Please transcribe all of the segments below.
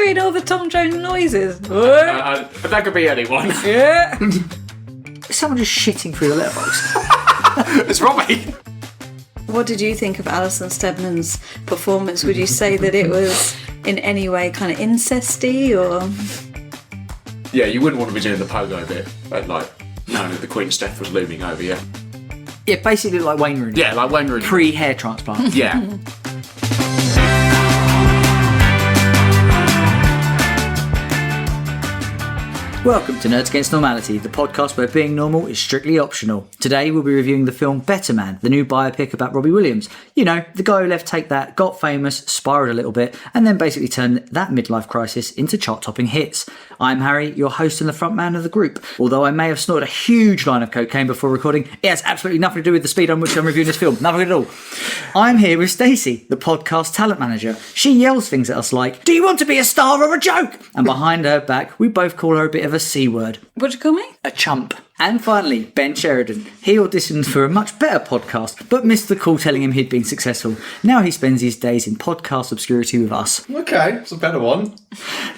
doing all the Tom Jones noises? That could be anyone. Yeah. Is someone just shitting through the letterbox? It's Robbie. What did you think of Alison Steadman's performance? Would you say that it was in any way kind of incesty or? Yeah, you wouldn't want to be doing the pogo bit, but like, knowing that the Queen's death was looming over you. Yeah, basically like Wayne Rooney. Yeah, like Wayne Rooney. Pre-hair transplant. Yeah. Welcome to Nerds Against Normality, the podcast where being normal is strictly optional. Today we'll be reviewing the film Better Man, the new biopic about Robbie Williams. You know, the guy who left Take That, got famous, spiraled a little bit, and then basically turned that midlife crisis into chart-topping hits. I'm Harry, your host and the front man of the group. Although I may have snorted a huge line of cocaine before recording, it has absolutely nothing to do with the speed on which I'm reviewing this film. Nothing at all. I'm here with Stacey, the podcast talent manager. She yells things at us like, "Do you want to be a star or a joke?" And behind her back, we both call her a bit of a C word. What'd you call me? A chump. And finally, Ben Sheridan. He auditioned for a much better podcast, but missed the call telling him he'd been successful. Now he spends his days in podcast obscurity with us. Okay, it's a better one.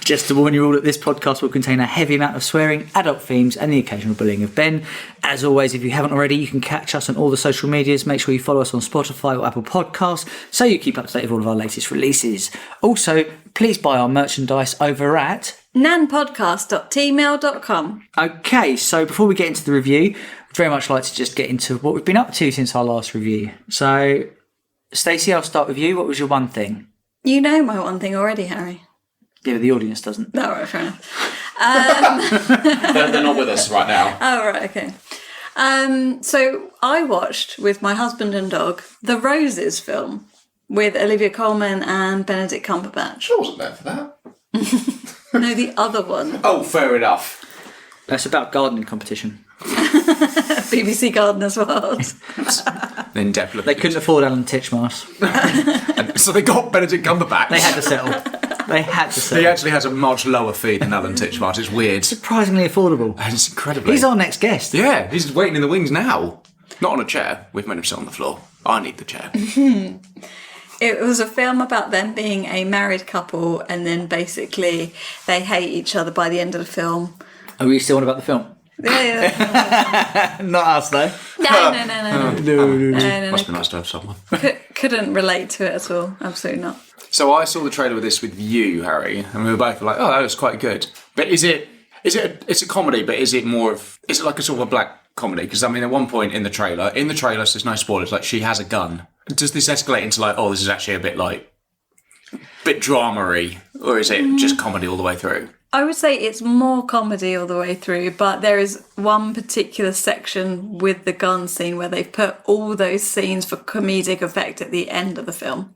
Just to warn you all that this podcast will contain a heavy amount of swearing, adult themes, and the occasional bullying of Ben. As always, if you haven't already, you can catch us on all the social medias. Make sure you follow us on Spotify or Apple Podcasts so you keep up to date with all of our latest releases. Also, please buy our merchandise over at nanpodcast.tmail.com. Okay, so before we get into the review, I'd very much like to just get into what we've been up to since our last review. So, Stacey, I'll start with you. What was your one thing? You know my one thing already, Harry. Yeah, but the audience doesn't. No, right, fair enough. They're not with us right now. Oh, right, okay. So I watched with my husband and dog The Roses film with Olivia Colman and Benedict Cumberbatch. I wasn't there for that. No, the other one. Oh, fair enough. That's about gardening competition. BBC Gardener's World. Then definitely. They couldn't afford Alan Titchmarsh. So they got Benedict Cumberbatch. They had to settle. He actually has a much lower fee than Alan Titchmarsh. It's weird. Surprisingly affordable. And it's incredibly. He's our next guest. Yeah, he's waiting in the wings now. Not on a chair. We've made him sit on the floor. I need the chair. It was a film about them being a married couple and then basically they hate each other by the end of the film. Are we still on about the film? Yeah. Not us, though. No. Must be nice to have someone. Couldn't relate to it at all. Absolutely not. So I saw the trailer with this with you, Harry, and we were both like, "Oh, that was quite good." But it's a comedy, but is it like a sort of a black comedy? Because I mean, at one point in the trailer, so there's no spoilers, like she has a gun. Does this escalate into like, oh, this is actually a bit drama-y, or is it just comedy all the way through? I would say it's more comedy all the way through, but there is one particular section with the gun scene where they've put all those scenes for comedic effect at the end of the film.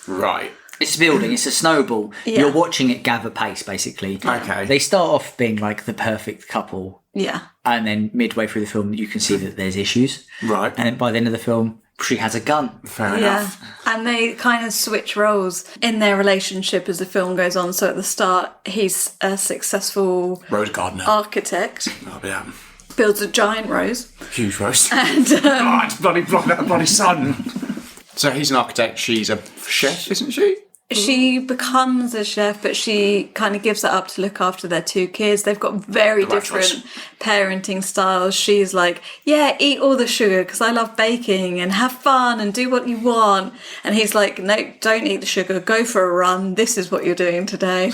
Right. It's building, it's a snowball. Yeah. You're watching it gather pace, basically. Okay. They start off being like the perfect couple. Yeah. And then midway through the film, you can see that there's issues. Right. And by the end of the film, she has a gun. Fair enough. And they kind of switch roles in their relationship as the film goes on. So at the start, he's a successful Rose gardener. architect, Oh, yeah. builds a giant rose. Huge rose. And Oh, it's bloody sun. So he's an architect, she's a chef, isn't she? she becomes a chef, but she kind of gives it up to look after their two kids. They've got very different parenting styles. She's like, yeah, eat all the sugar because I love baking and have fun and do what you want. And he's like, no, don't eat the sugar. Go for a run. This is what you're doing today.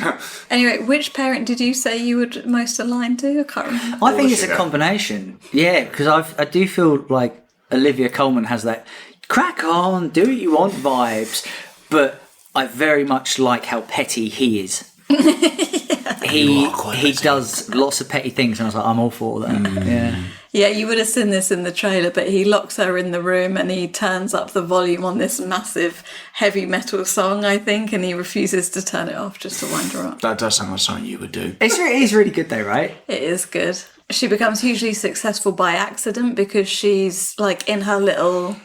Anyway, which parent did you say you would most align to? I can't remember. I think it's a combination. Yeah, because I do feel like Olivia Colman has that crack on, do what you want vibes, but I very much like how petty he is. He does lots of petty things, and I was like, I'm all for that. Yeah, you would have seen this in the trailer, but he locks her in the room and he turns up the volume on this massive heavy metal song, I think, and he refuses to turn it off just to wind her up. That does sound like something you would do. It is really good though, right? It is good. She becomes hugely successful by accident because she's like in her little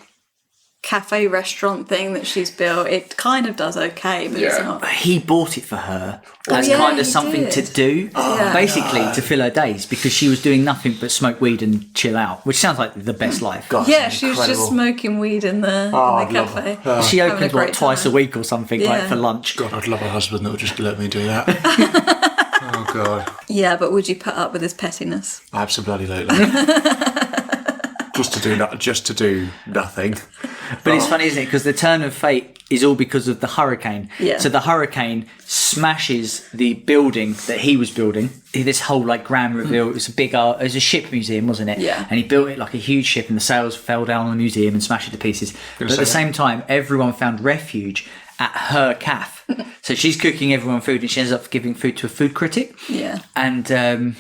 cafe restaurant thing that she's built, it kind of does okay, but it's not. He bought it for her as yeah, kind of he something did. to do, basically to fill her days, because she was doing nothing but smoke weed and chill out, which sounds like the best life. God, Yeah, it's she was just incredible. smoking weed in the cafe. She Having a opens great twice a time. week or something, like Yeah. for lunch. God, I'd love a husband that would just let me do that. Oh God, Yeah, but would you put up with his pettiness? absolutely. just to do nothing. But it's funny, isn't it? Because the turn of fate is all because of the hurricane. Yeah. So the hurricane smashes the building that he was building. This whole like grand reveal. It was a big art. It was a ship museum, wasn't it? Yeah. And he built it like a huge ship, and the sails fell down on the museum and smashed it to pieces. But at the same time, everyone found refuge at her cafe. So she's cooking everyone food, and she ends up giving food to a food critic. Yeah. And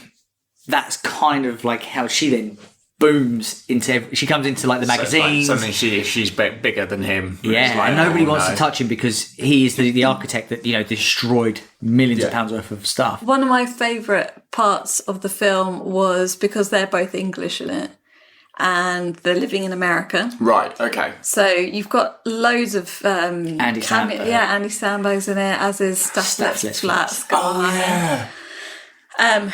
that's kind of like how she then booms into. She comes into like the magazines. Suddenly she's bigger than him. Yeah, It's like, and nobody oh, wants no. to touch him because he is the architect that, destroyed millions of pounds worth of stuff. One of my favourite parts of the film was because they're both English in it and they're living in America. Right, okay. So you've got loads of Andy Samberg. Yeah, Andy Samberg's in it, as is Stathlet's Flat's Oh yeah.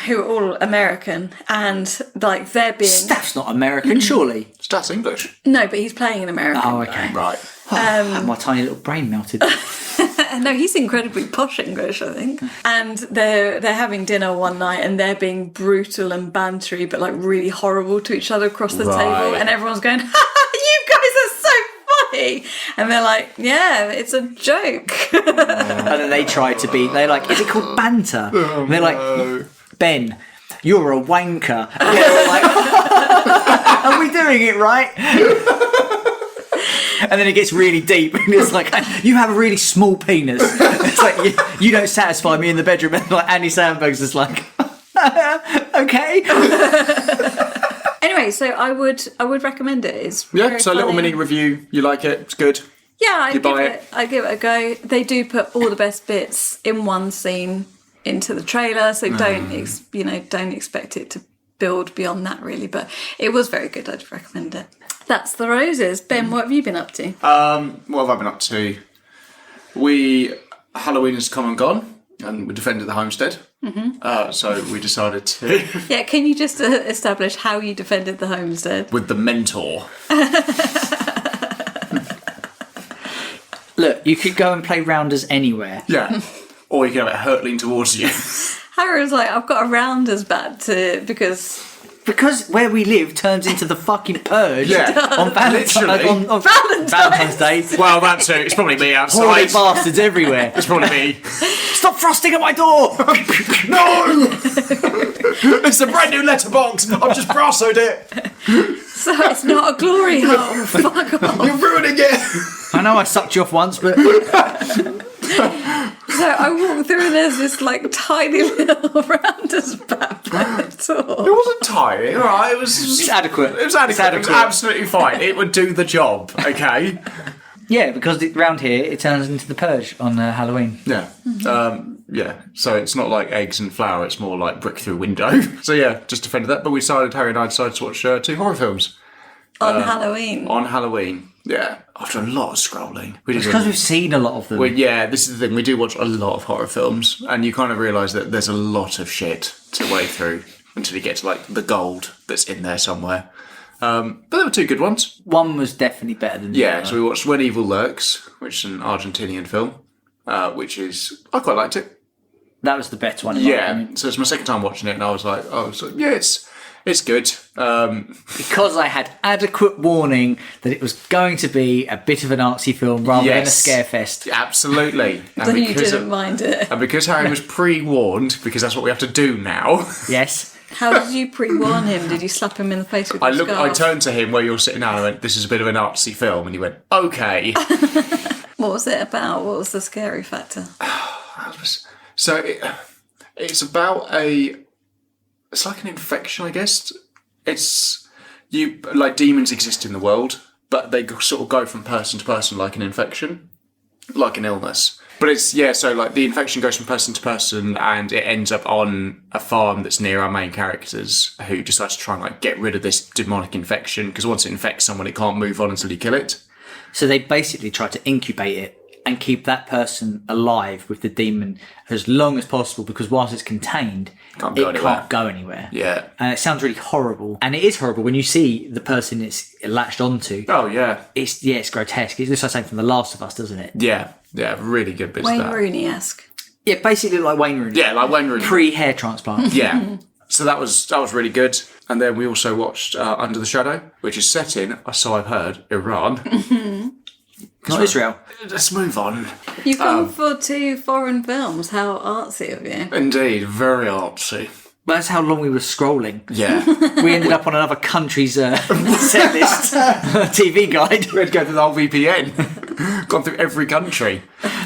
who are all American, and like they're being Staff's not American, surely. That's English. no, but he's playing an American. Oh, okay. Right. My tiny little brain melted. No, he's incredibly posh English, I think. And they're having dinner one night, and they're being brutal and bantery, but like really horrible to each other across the table, and everyone's going, "Ha, you guys are so funny," and they're like, "Yeah, it's a joke." And then they try to be, they're like, is it called banter? And they're like, Ben, you're a wanker. And they're all like, are we doing it right? And then it gets really deep, and it's like, you have a really small penis. It's like, you don't satisfy me in the bedroom. And like Andy Samberg's just like, okay. Anyway, so I would recommend it. It's Yeah, very so a little funny. mini review. You like it? It's good. Yeah, You buy I give it a go. They do put all the best bits in one scene into the trailer, so don't expect it to build beyond that really. But it was very good. I'd recommend it. That's The Roses. Ben, what have you been up to? What have I been up to? Halloween has come and gone, and we defended the homestead. Mm-hmm. So we decided to Yeah, can you just establish how you defended the homestead? with the mentor. Look, you could go and play rounders anywhere. Yeah. Or you can have it hurtling towards you. Harry was like, I've got a rounders bat because where we live turns into the fucking purge Yeah, on Valentine's literally. on Valentine's Day. Well, that too. It's probably me Horny outside. bastards everywhere. It's probably me. Stop thrusting at my door! No! It's a brand new letterbox. I've just brassoed it. so it's not a glory hole. Fuck off. You're ruining it. I know I sucked you off once, but So I walked through and there's this like tiny little rounders bat It wasn't tiny, all right? It was it's adequate. It was adequate. It was absolutely fine. It would do the job, okay? Yeah, because round here it turns into the purge on Halloween. Yeah. Yeah. So it's not like eggs and flour, it's more like brick through window. So yeah, just defended that. But Harry and I decided to watch 2 horror films. on Halloween. On Halloween. Yeah. After a lot of scrolling. It's because we've seen a lot of them. Well, yeah, this is the thing. We do watch a lot of horror films, and you kind of realise that there's a lot of shit to wade through until you get to like the gold that's in there somewhere. But there were 2 good ones. One was definitely better than the Yeah, other. so we watched When Evil Lurks, which is an Argentinian film, which is I quite liked it. That was the best one. In my opinion. So it's my second time watching it, and I was like, yeah, it's good. Because I had adequate warning that it was going to be a bit of an artsy film rather than a scare fest. Absolutely. Then you didn't mind it. And because Harry was pre-warned, because that's what we have to do now. Yes. How did you pre-warn him? Did you slap him in the face with your scarf? I turned to him where you're sitting down and I went, this is a bit of an artsy film, and he went, okay. What was it about? What was the scary factor? So it's about it's like an infection, I guess. Like demons exist in the world, but they sort of go from person to person like an infection, like an illness. But so like the infection goes from person to person, and it ends up on a farm that's near our main characters, who decides to try and like get rid of this demonic infection, because once it infects someone, it can't move on until you kill it. So they basically try to incubate it and keep that person alive with the demon as long as possible, because whilst it's contained, can't go anywhere. Yeah. And it sounds really horrible. And it is horrible when you see the person it's latched onto. Oh, yeah. It's grotesque. It looks like something from The Last of Us, doesn't it? Yeah. Yeah, really good bits of Wayne that. Rooney-esque. Yeah, basically like Wayne Rooney. Yeah, like Wayne Rooney. Pre-hair transplant. Yeah. So that was really good. And then we also watched Under the Shadow, which is set in, so I've heard, Iran. Not Israel. Let's move on. You've gone for 2 foreign films. How artsy of you. Indeed, very artsy. Well, that's how long we were scrolling. Yeah. We ended up on another country's set list TV guide. We had to go through the whole VPN. Gone through every country.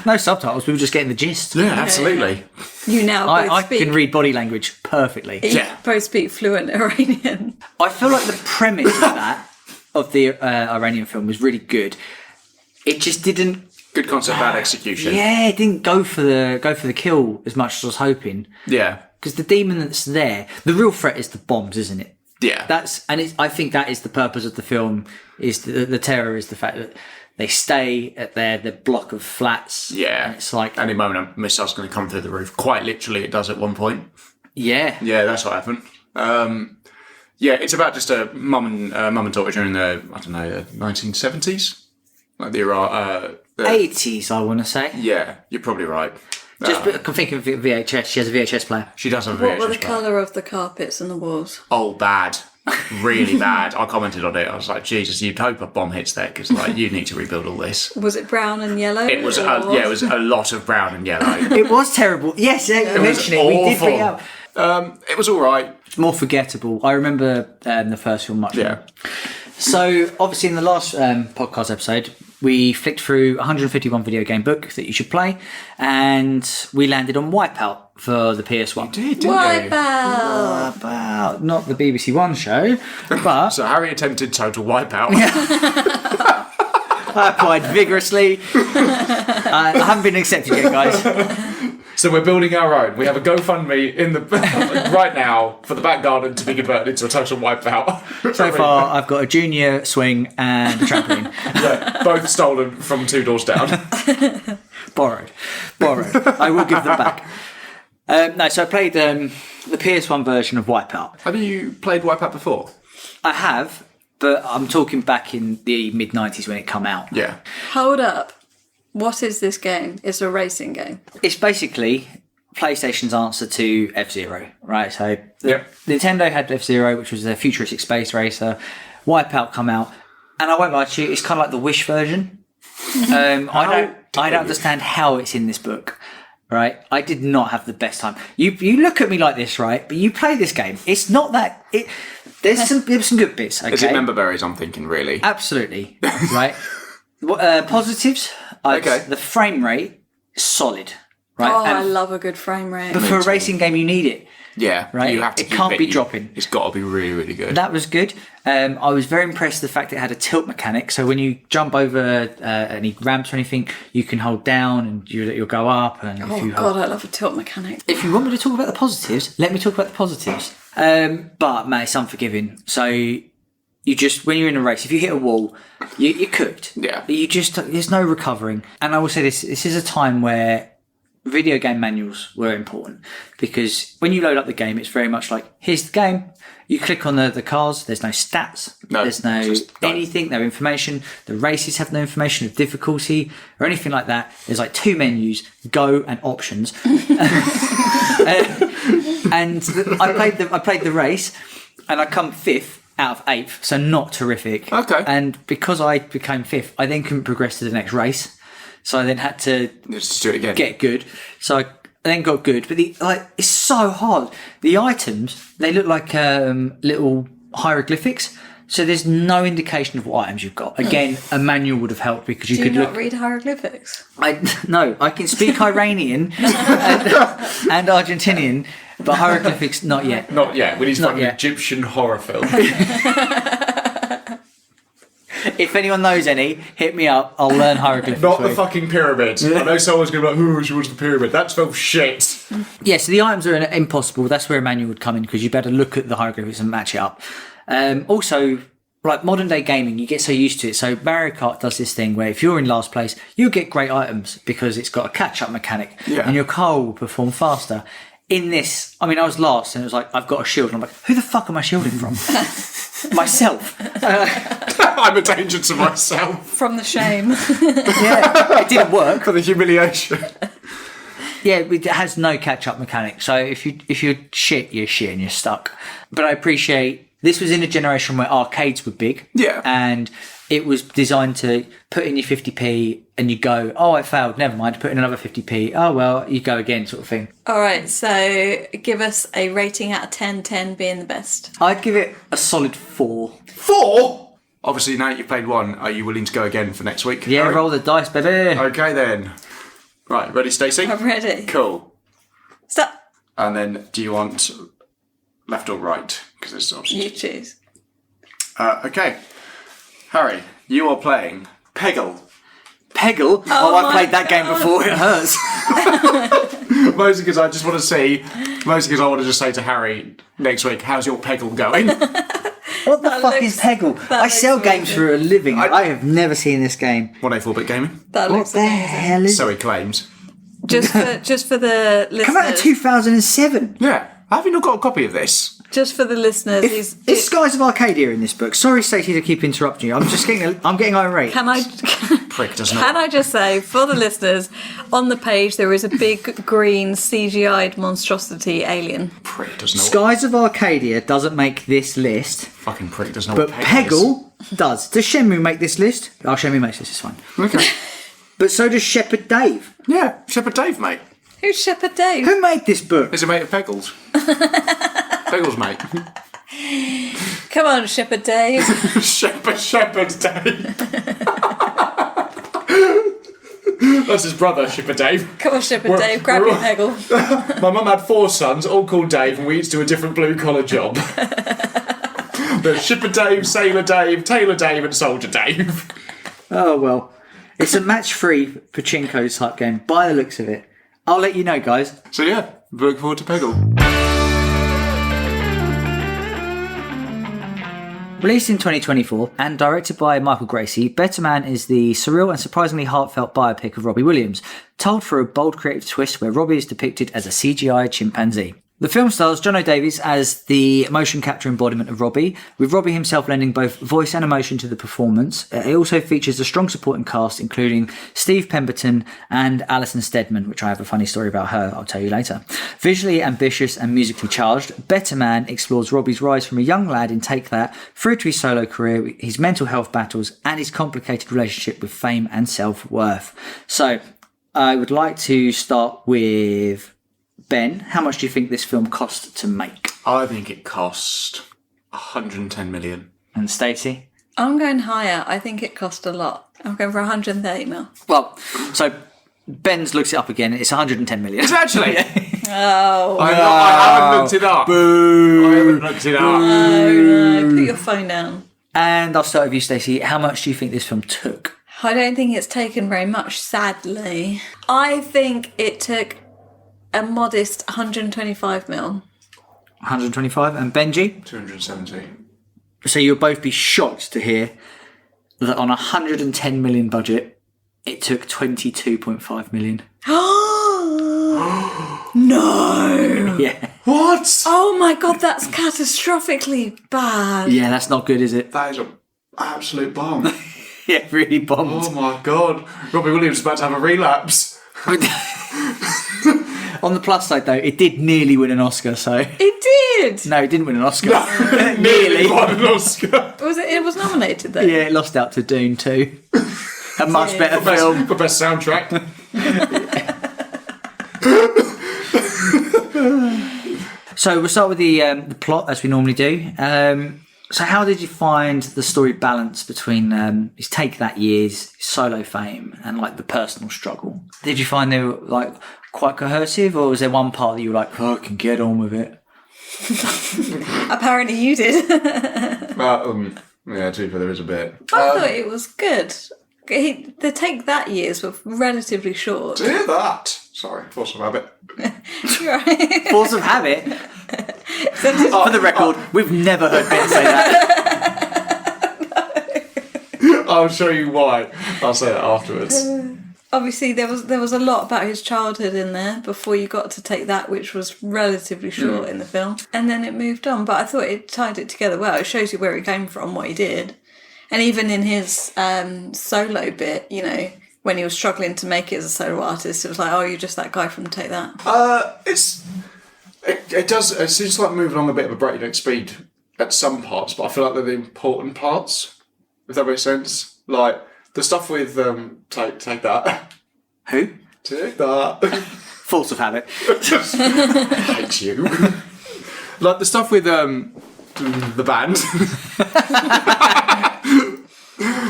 No subtitles, we were just getting the gist. Yeah, absolutely. You now both I speak. can read body language perfectly. Yeah. Both speak fluent Iranian. I feel like the premise of the Iranian film was really good. It just didn't. Good concept, bad execution. Yeah, it didn't go for the kill as much as I was hoping. Yeah. Because the demon that's there, the real threat is the bombs, isn't it? Yeah. I think that is the purpose of the film. Is the terror is the fact that they stay at their block of flats. Yeah. And it's like any moment a missile's going to come through the roof. Quite literally, it does at one point. Yeah. Yeah, that's what happened. Yeah, it's about just a mum and daughter during the 1970s, like the Iraq. 80s, I want to say. Yeah, you're probably right. Just I'm thinking of VHS. She has a VHS player. She does have a What were the VHS player. colour of the carpets and the walls? Oh, bad. Really bad. I commented on it. I was like, Jesus, you'd hope a bomb hits there because you need to rebuild all this. Was it brown and yellow? It was, it was a lot of brown and yellow. It was terrible. Yes, eventually we did bring it out. It was all right. More forgettable. I remember the first film much more. Yeah. So, obviously, in the last podcast episode, we flicked through 151 video game book that you should play, and we landed on WipeOut for the PS1. Didn't you? WipeOut! WipeOut, not the BBC One show, but So Harry attempted total wipeout. I applied vigorously. I haven't been accepted yet, guys. So we're building our own. We have a GoFundMe in the right now for the back garden to be converted into a total wipeout. So far, I've got a junior swing and a trampoline. Yeah, both stolen from 2 doors down. Borrowed. I will give them back. No, so I played the PS1 version of WipeOut. Have you played Wipeout before? I have, but I'm talking back in the mid-90s when it come out. Yeah. Hold up. What is this game? It's a racing game. It's basically PlayStation's answer to F-Zero, right? So Nintendo had F-Zero, which was a futuristic space racer. WipeOut come out, and I won't lie to you, it's kind of like the Wish version. I don't understand how it's in this book, right? I did not have the best time. You look at me like this, right? But you play this game. It's not that. There's some good bits. Okay? Is it member berries? I'm thinking really. Absolutely, right? Positives. Okay. The frame rate is solid, right? Oh, And I love a good frame rate. but for a racing game, you need it. Yeah. Right. You have to. It can't be dropping. It's got to be really, really good. That was good. I was very impressed with the fact it had a tilt mechanic. So when you jump over any ramps or anything, you can hold down and you'll go up. And Oh God, I love a tilt mechanic. if you want me to talk about the positives, let me talk about the positives. But man, it's unforgiving. So you just, when you're in a race, if you hit a wall, you're cooked. Yeah. There's no recovering. And I will say this is a time where video game manuals were important, because when you load up the game, it's very much like, here's the game. You click on the cars, there's no stats, there's no anything, no information. The races have no information of difficulty or anything like that. There's like 2 menus, go and options. I played the race, and I come 5th out of 8th, so not terrific. Okay. And because I became 5th, I then couldn't progress to the next race. So I then had to Just do it again. get good. So I then got good. But it's so hard. The items, they look like little hieroglyphics. So there's no indication of what items you've got. Again, a manual would have helped, because you Do could you not look. read hieroglyphics? No, I can speak Iranian and Argentinian, but hieroglyphics not yet. Not yet. We need to Not find an yet. Egyptian horror film. If anyone knows any, hit me up. I'll learn hieroglyphics. Not for the you. fucking pyramid. I know someone's going to be like, "Who was the pyramid?" That's film shit. Yeah, so the items are impossible. That's where a manual would come in, because you better look at the hieroglyphics and match it up. Also, like modern day gaming, you get so used to it. So Mario Kart does this thing where if you're in last place, you get great items because it's got a catch-up mechanic and your car will perform faster. In this, I mean, I was last and it was like, I've got a shield. And I'm like, who the fuck am I shielding from? Myself. I'm a danger to myself. From the shame. Yeah, it didn't work. For the humiliation. Yeah, it has no catch-up mechanic. So if you're shit, you're shit and you're stuck. But I appreciate this was in a generation where arcades were big. Yeah. And it was designed to put in your 50p and you go, oh, I failed, never mind, put in another 50p. Oh, well, you go again sort of thing. All right, so give us a rating out of 10, 10 being the best. I'd give it a solid 4. 4? Obviously, now you've played 1, are you willing to go again for next week? Yeah, roll the dice, baby. Okay, then. Right, ready, Stacey? I'm ready. Cool. Stop. And then, do you want left or right? Because there's obviously... You choose. Okay. Harry, you are playing Peggle. Peggle? Oh, I've played that game before, it hurts. Mostly because I just want to see... Mostly because I want to just say to Harry next week, how's your Peggle going? What the fuck is Peggle? I sell games for a living. I have never seen this game. 1A4-bit gaming. That What looks the amazing. hell is So it? he claims. Just for the listeners. Come out in 2007. Yeah. Have you not got a copy of this? Just for the listeners, Is Skies of Arcadia in this book? Sorry, Stacey, to keep interrupting you. I'm getting irate. Can I? Prick doesn't Can I just say, for the listeners, on the page there is a big green CGI'd monstrosity alien. Prick doesn't know. Skies of Arcadia doesn't make this list, Fucking prick doesn't know but what Peggle is. Peggle does. Does Shenmue make this list? Oh, Shenmue makes this, it's fine. Okay. But so does Shepherd Dave. Yeah, Shepherd Dave, mate. Who's Shepherd Dave? Who made this book? Is a mate of Peggles. Peggles, mate. Come on, Shepherd Dave. Shepherd Dave. That's his brother, Shepherd Dave. Come on, Shepherd Dave. Grab your Peggle. My mum had 4 sons, all called Dave, and we each do a different blue-collar job. There's Shipper Dave, Sailor Dave, Tailor Dave, and Soldier Dave. Oh, well. It's a match-free pachinko type game, by the looks of it. I'll let you know, guys. So yeah, look forward to Peggle. Released in 2024 and directed by Michael Gracey, Better Man is the surreal and surprisingly heartfelt biopic of Robbie Williams, told through a bold creative twist where Robbie is depicted as a CGI chimpanzee. The film stars Jonno Davies as the motion capture embodiment of Robbie, with Robbie himself lending both voice and emotion to the performance. It also features a strong supporting cast, including Steve Pemberton and Alison Steadman, which I have a funny story about her, I'll tell you later. Visually ambitious and musically charged, Better Man explores Robbie's rise from a young lad in Take That through to his solo career, his mental health battles, and his complicated relationship with fame and self-worth. So, I would like to start with... Ben, how much do you think this film cost to make? I think it cost 110 million. And Stacey? I'm going higher. I think it cost a lot. I'm going for 130 mil. Well, so Ben's looks it up again. It's 110 million. It's actually. Oh. I haven't looked it up. Boo! I haven't looked it up. No. Put your phone down. And I'll start with you, Stacey. How much do you think this film took? I don't think it's taken very much, sadly. I think it took a modest 125 mil. 125. And Benji? 270. So you'll both be shocked to hear that on a 110 million budget, it took 22.5 million. No! Yeah. What? Oh my god, that's catastrophically bad. Yeah, that's not good, is it? That is an absolute bomb. Yeah, really bombed. Oh my god. Robbie Williams is about to have a relapse. On the plus side, though, it did nearly win an Oscar, so... It did! No, it didn't win an Oscar. Nearly won an Oscar. It was nominated though. Yeah, it lost out to Dune 2. A much better film. For best soundtrack. So we'll start with the plot, as we normally do. So how did you find the story balance between his Take That years, his solo fame, and like the personal struggle? Did you find they were like quite cohesive, or was there one part that you were like, oh, I can get on with it? Apparently you did. Yeah, to be fair, there is a bit. I thought it was good. The Take That years were relatively short. To hear that. Sorry, force of habit. You're right. Force of habit? For the record, we've never heard Ben say that. I'll show you why. I'll say that afterwards. Obviously, there was a lot about his childhood in there before you got to take that, which was relatively short in the film, and then it moved on. But I thought it tied it together well. It shows you where he came from, what he did, and even in his solo bit, you know, when he was struggling to make it as a solo artist, it was like, oh, you're just that guy from Take That. It seems like moving along a bit of a breakneck speed at some parts, but I feel like they're the important parts, if that makes sense. Like the stuff with Take That. Who? Take That. Force of habit. I hate you. Like the stuff with the band.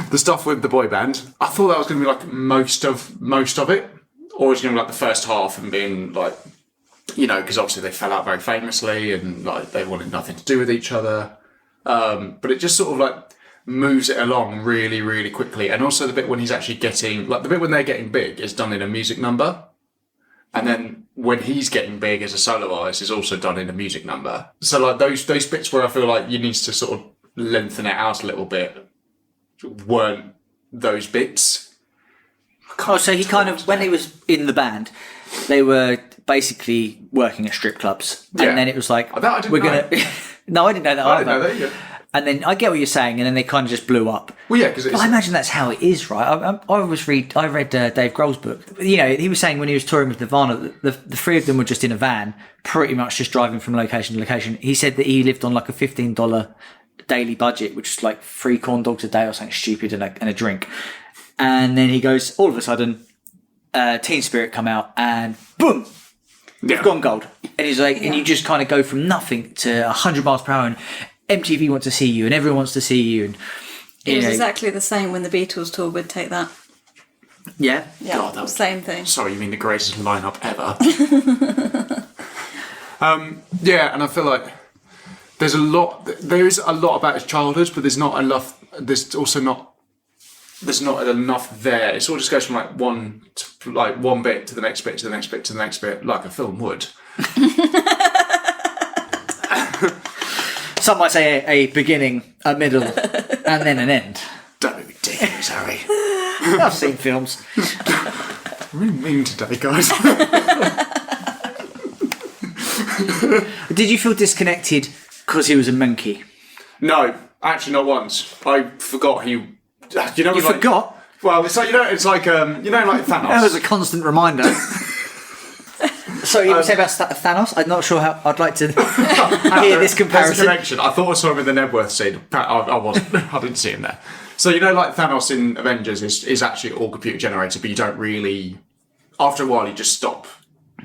The stuff with the boy band. I thought that was going to be like most of it, or it was going to be like the first half and being like, you know, because obviously they fell out very famously and like they wanted nothing to do with each other. But it just sort of like moves it along really, really quickly. And also the bit when he's actually getting, like the bit when they're getting big is done in a music number. And then when he's getting big as a solo artist is also done in a music number. So like those bits where I feel like you need to sort of lengthen it out a little bit weren't those bits. Oh, so he kind of, when he was in the band, they were basically working at strip clubs. And Yeah. then it was like, That I didn't know. No, I didn't know that I either. didn't know that either. And then I get what you're saying, and then they kind of just blew up. Well, yeah, because I imagine that's how it is, right? I read Dave Grohl's book. You know, he was saying when he was touring with Nirvana, the three of them were just in a van, pretty much just driving from location to location. He said that he lived on like a $15 daily budget, which is like 3 corn dogs a day or something stupid and a drink. And then he goes, all of a sudden, Teen Spirit come out and boom, yeah. gone gold. And he's like, and you just kind of go from nothing to 100 miles per hour, and MTV wants to see you, and everyone wants to see you. And It was exactly the same when the Beatles toured with Take That. yeah, Yeah, God, that was- same thing. Sorry, you mean the greatest lineup ever? Yeah, and I feel like there is a lot about his childhood, but there's not enough. There's not enough there. It sort of just goes from like one bit to the next bit to the next bit to the next bit, like a film would. some might say a beginning, a middle, and then an end. Don't be ridiculous, Harry. I've seen films. I'm really mean today, guys. Did you feel disconnected because he was a monkey? No, actually, not once. I forgot he. You know, You like, forgot? Well, it's like like Thanos. That was a constant reminder. So you were saying about Thanos? I'm not sure how. I'd like to hear this As a comparison. connection, I thought I saw him in the Nebworth scene. I wasn't. I didn't see him there. So like Thanos in Avengers is actually all computer generated, but you don't really. After a while, you just stop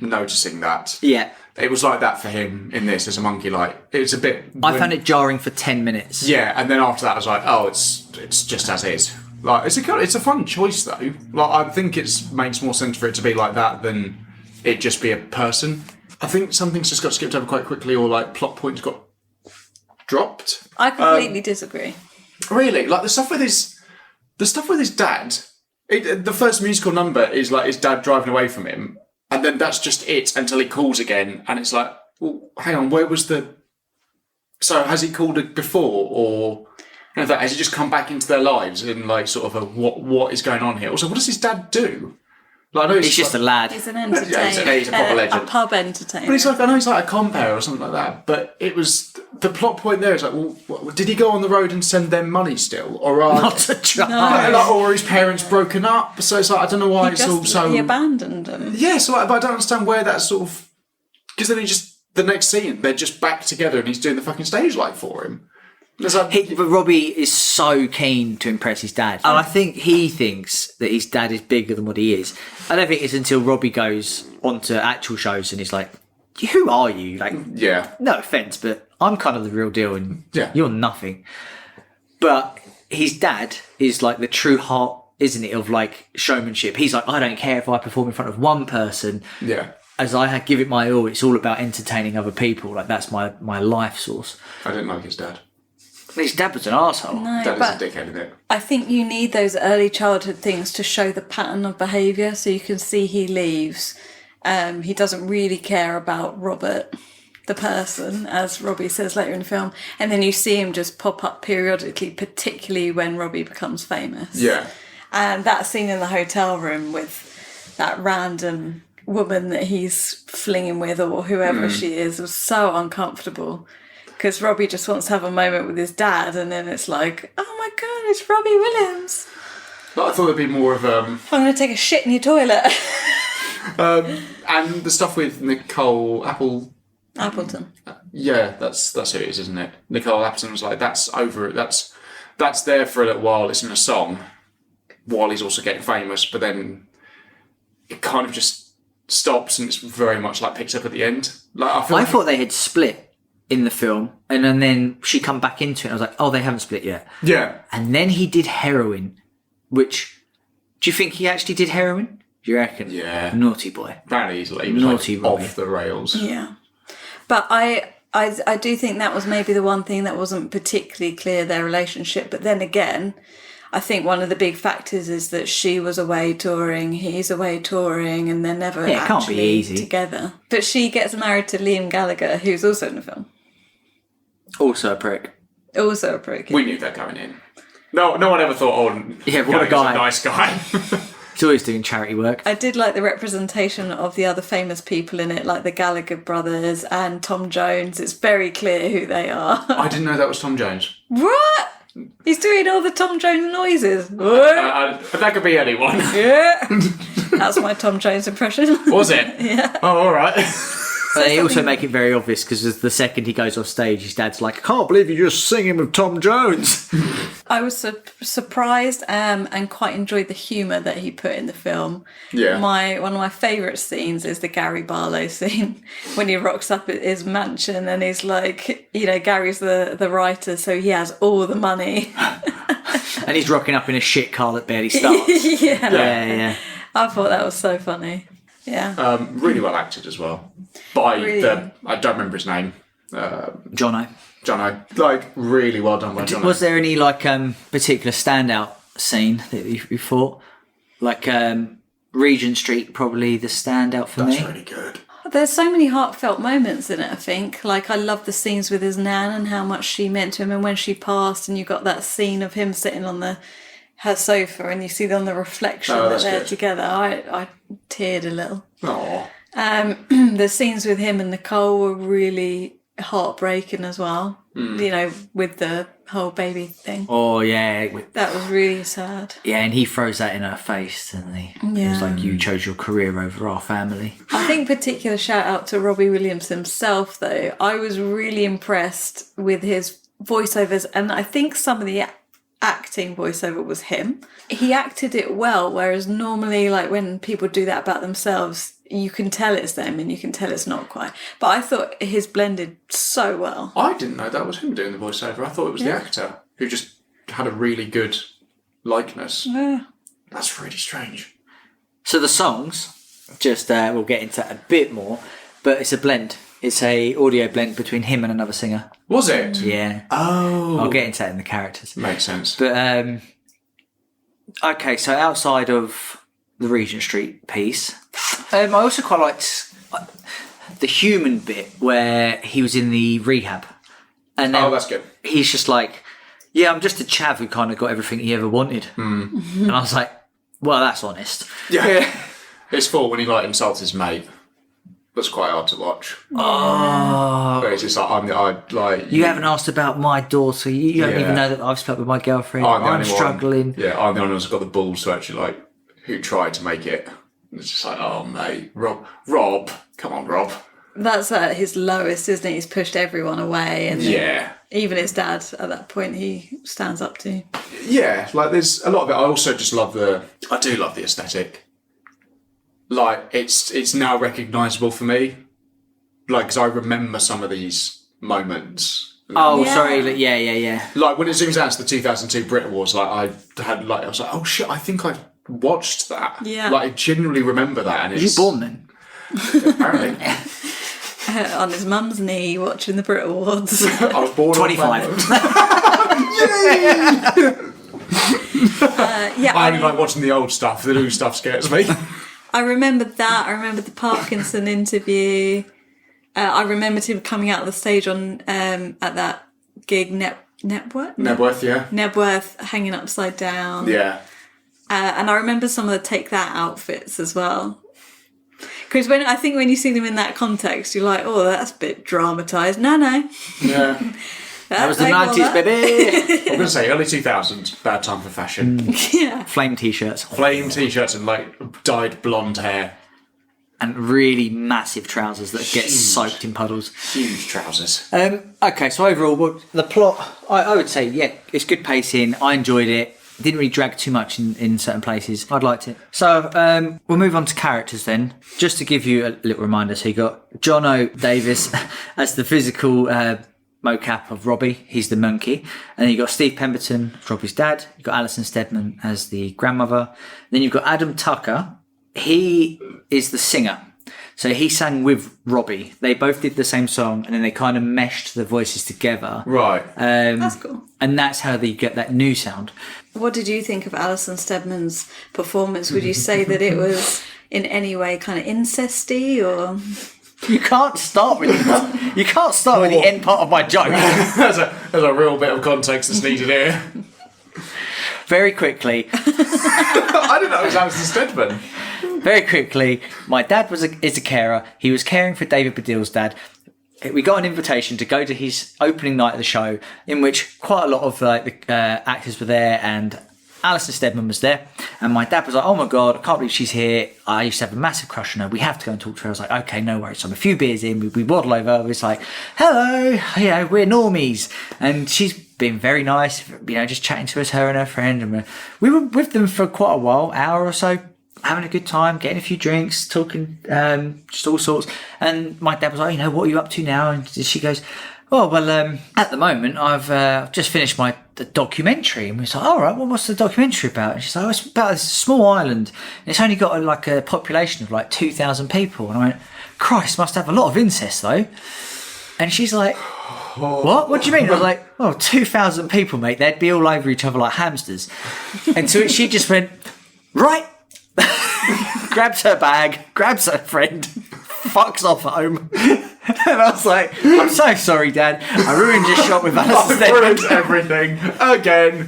noticing that. Yeah. It was like that for him in this as a monkey. Like it's a bit. I found it jarring for 10 minutes. Yeah, and then after that, I was like, oh, it's just as is. Like it's a fun choice though. Like I think it makes more sense for it to be like that than it just be a person. I think some things just got skipped over quite quickly, or like plot points got dropped. I completely disagree. Really, like the stuff with his dad. The first musical number is like his dad driving away from him, and then that's just it until he calls again, and it's like, well, hang on, where was the? So has he called it before, or has he just come back into their lives in like sort of a what is going on here? Also, what does his dad do? Like, I know He's just a lad. He's an entertainer. Yeah, he's a proper legend. A pub entertainer. But it's like, I know he's like a compere or something like that, but it was, the plot point there is like, well, did he go on the road and send them money still? Or are, Not a child. or are his parents broken up? So it's like, I don't know why He abandoned them. Yeah, so like, but I don't understand where that sort of, because then the next scene, they're just back together and he's doing the fucking stage light for him. Like, But Robbie is so keen to impress his dad. And I think he thinks that his dad is bigger than what he is. I don't think it's until Robbie goes onto actual shows and he's like, who are you? Like, yeah. no offence, but I'm kind of the real deal and Yeah. you're nothing. But his dad is like the true heart, isn't it, of like showmanship. He's like, I don't care if I perform in front of one person. Yeah. As I give it my all, it's all about entertaining other people. Like, that's my life source. I didn't like his dad. His dad was an arsehole. No, Dad but is a dickhead, isn't it? I think you need those early childhood things to show the pattern of behaviour, so you can see he leaves. He doesn't really care about Robert. the person, as Robbie says later in the film, and then you see him just pop up periodically, particularly when Robbie becomes famous. Yeah. And that scene in the hotel room with that random woman that he's flinging with, or whoever she is, was so uncomfortable. Because Robbie just wants to have a moment with his dad, and then it's like, oh my God, it's Robbie Williams. But I thought there'd be more of I'm going to take a shit in your toilet. and the stuff with Nicole Appleton. Yeah, that's who it is, isn't it? Nicole Appleton was like, that's over. That's there for a little while. It's in a song, while he's also getting famous. But then it kind of just stops, and it's very much like picks up at the end. Like I thought they had split in the film, and then she come back into it. And I was like, oh, they haven't split yet. Yeah. And then he did heroin, which, do you think he actually did heroin? Do you reckon? Yeah. Naughty boy. Apparently he was Naughty like Robbie. off the rails. Yeah. But I do think that was maybe the one thing that wasn't particularly clear, their relationship. But then again, I think one of the big factors is that she was away touring, he's away touring, and they're never it can't be actually easy. together. But she gets married to Liam Gallagher, who's also in the film. Also a prick. Also a prick. We knew that going in. No one ever thought, oh, Yeah, what a Gallagher's guy. a nice guy. He's always doing charity work. I did like the representation of the other famous people in it, like the Gallagher brothers and Tom Jones. It's very clear who they are. I didn't know that was Tom Jones. What? He's doing all the Tom Jones noises. That could be anyone. Yeah. That's my Tom Jones impression. Was it? Yeah. Oh, all right. But they also make it very obvious because the second he goes off stage, his dad's like, I can't believe you're just singing with Tom Jones. I was surprised and quite enjoyed the humour that he put in the film. Yeah. One of my favourite scenes is the Gary Barlow scene when he rocks up at his mansion and he's like, Gary's the writer, so he has all the money. And he's rocking up in a shit car that barely starts. Yeah. I thought that was so funny. Yeah. Really well acted as well. By Really? I don't remember his name. Jonno. Jonno. Like, really well done by Jonno. Was there any particular standout scene that you thought? Like Regent Street, probably the standout for me. That's really good. There's so many heartfelt moments in it, I think. Like, I love the scenes with his nan and how much she meant to him, and when she passed and you got that scene of him sitting on her sofa and you see them on the reflection that they're together. I teared a little. Aww. The scenes with him and Nicole were really heartbreaking as well. With the whole baby thing. Oh, yeah. That was really sad. Yeah, and he throws that in her face, doesn't he? It was like, you chose your career over our family. I think particular shout out to Robbie Williams himself, though. I was really impressed with his voiceovers, and I think some of the acting voiceover was him. He acted it well, whereas normally, like, when people do that about themselves, you can tell it's them and you can tell it's not quite. But I thought his blended so well. I didn't know that was him doing the voiceover. I thought it was the actor who just had a really good likeness. Yeah. That's really strange. So the songs, just we'll get into that a bit more, but it's a blend. It's a audio blend between him and another singer. Was it? Yeah. Oh. I'll get into that in the characters. Makes sense. But, okay, so outside of the Regent Street piece, I also quite liked the human bit where he was in the rehab. And then that's good. He's just like, yeah, I'm just a chav who kind of got everything he ever wanted. And I was like, well, that's honest. Yeah. His fault when he insults his mate. That's quite hard to watch. Oh. But it's just like, You haven't asked about my daughter. You don't even know that I've slept with my girlfriend. I'm struggling. I'm the only one who's got the balls to actually who tried to make it. It's just like, oh mate, Rob, come on, Rob. That's at his lowest, isn't it? He's pushed everyone away, and even his dad at that point he stands up to. Yeah, there's a lot of it. I also just love the aesthetic. It's now recognisable for me. Because I remember some of these moments. Oh, sorry. Yeah. When it zooms out to the 2002 Brit Awards, I was like, oh shit, I think I've watched that. Yeah. I genuinely remember that. And Were you born then? Apparently. On his mum's knee watching the Brit Awards. I was born 25. I only like watching the old stuff. The new stuff scares me. I remembered that. I remembered the Parkinson interview. I remembered him coming out of the stage on at that gig, Nebworth, yeah. Nebworth, hanging upside down. Yeah. And I remember some of the Take That outfits as well. Because when you see them in that context, you're like, oh, that's a bit dramatised. No. Yeah. That was the 90s, baby. I'm going to say early 2000s, bad time for fashion. Yeah. Flame t-shirts. Flame t-shirts and like dyed blonde hair. And really massive trousers that get soaked in puddles. Huge trousers. Okay, so overall, the plot, I would say, yeah, it's good pacing. I enjoyed it. It didn't really drag too much in certain places. I'd liked it. So we'll move on to characters then. Just to give you a little reminder, so you got Jonno Davies as the physical mocap of Robbie. He's the monkey. And then you've got Steve Pemberton, Robbie's dad. You've got Alison Steadman as the grandmother. Then you've got Adam Tucker. He is the singer. So he sang with Robbie. They both did the same song and then they kind of meshed the voices together. Right. That's cool. And that's how they get that new sound. What did you think of Alison Steadman's performance? Would you say that it was in any way kind of incesty or... You can't start with the end part of my joke. There's a real bit of context that's needed here. Very quickly. I didn't know it was Alison Steadman. Very quickly, my dad is a carer. He was caring for David Baddiel's dad. We got an invitation to go to his opening night of the show, in which quite a lot of the actors were there, and Alison Steadman was there. And my dad was like, "Oh my God, I can't believe she's here. I used to have a massive crush on her. We have to go and talk to her." I was like, "Okay, no worries." So I'm a few beers in. We waddle over. It's like, "Hello, we're normies," and she's been very nice. Just chatting to us, her and her friend, and we were with them for quite a while, hour or so. Having a good time, getting a few drinks, talking, just all sorts. And my dad was like, "What are you up to now?" And she goes, "Oh, well, at the moment, I've just finished my documentary." And we was like, "All right, well, what's the documentary about?" And she's like, "Oh, it's about this small island. And it's only got a population of 2,000 people." And I went, "Christ, must have a lot of incest, though." And she's like, "What? What do you mean?" I was like, "Oh, 2,000 people, mate. They'd be all over each other like hamsters." And so she just went, "Right." Grabs her bag, grabs her friend, fucks off home. And I was like, "I'm so sorry, Dad. I ruined your shot with Alison Steadman." Ruined everything again.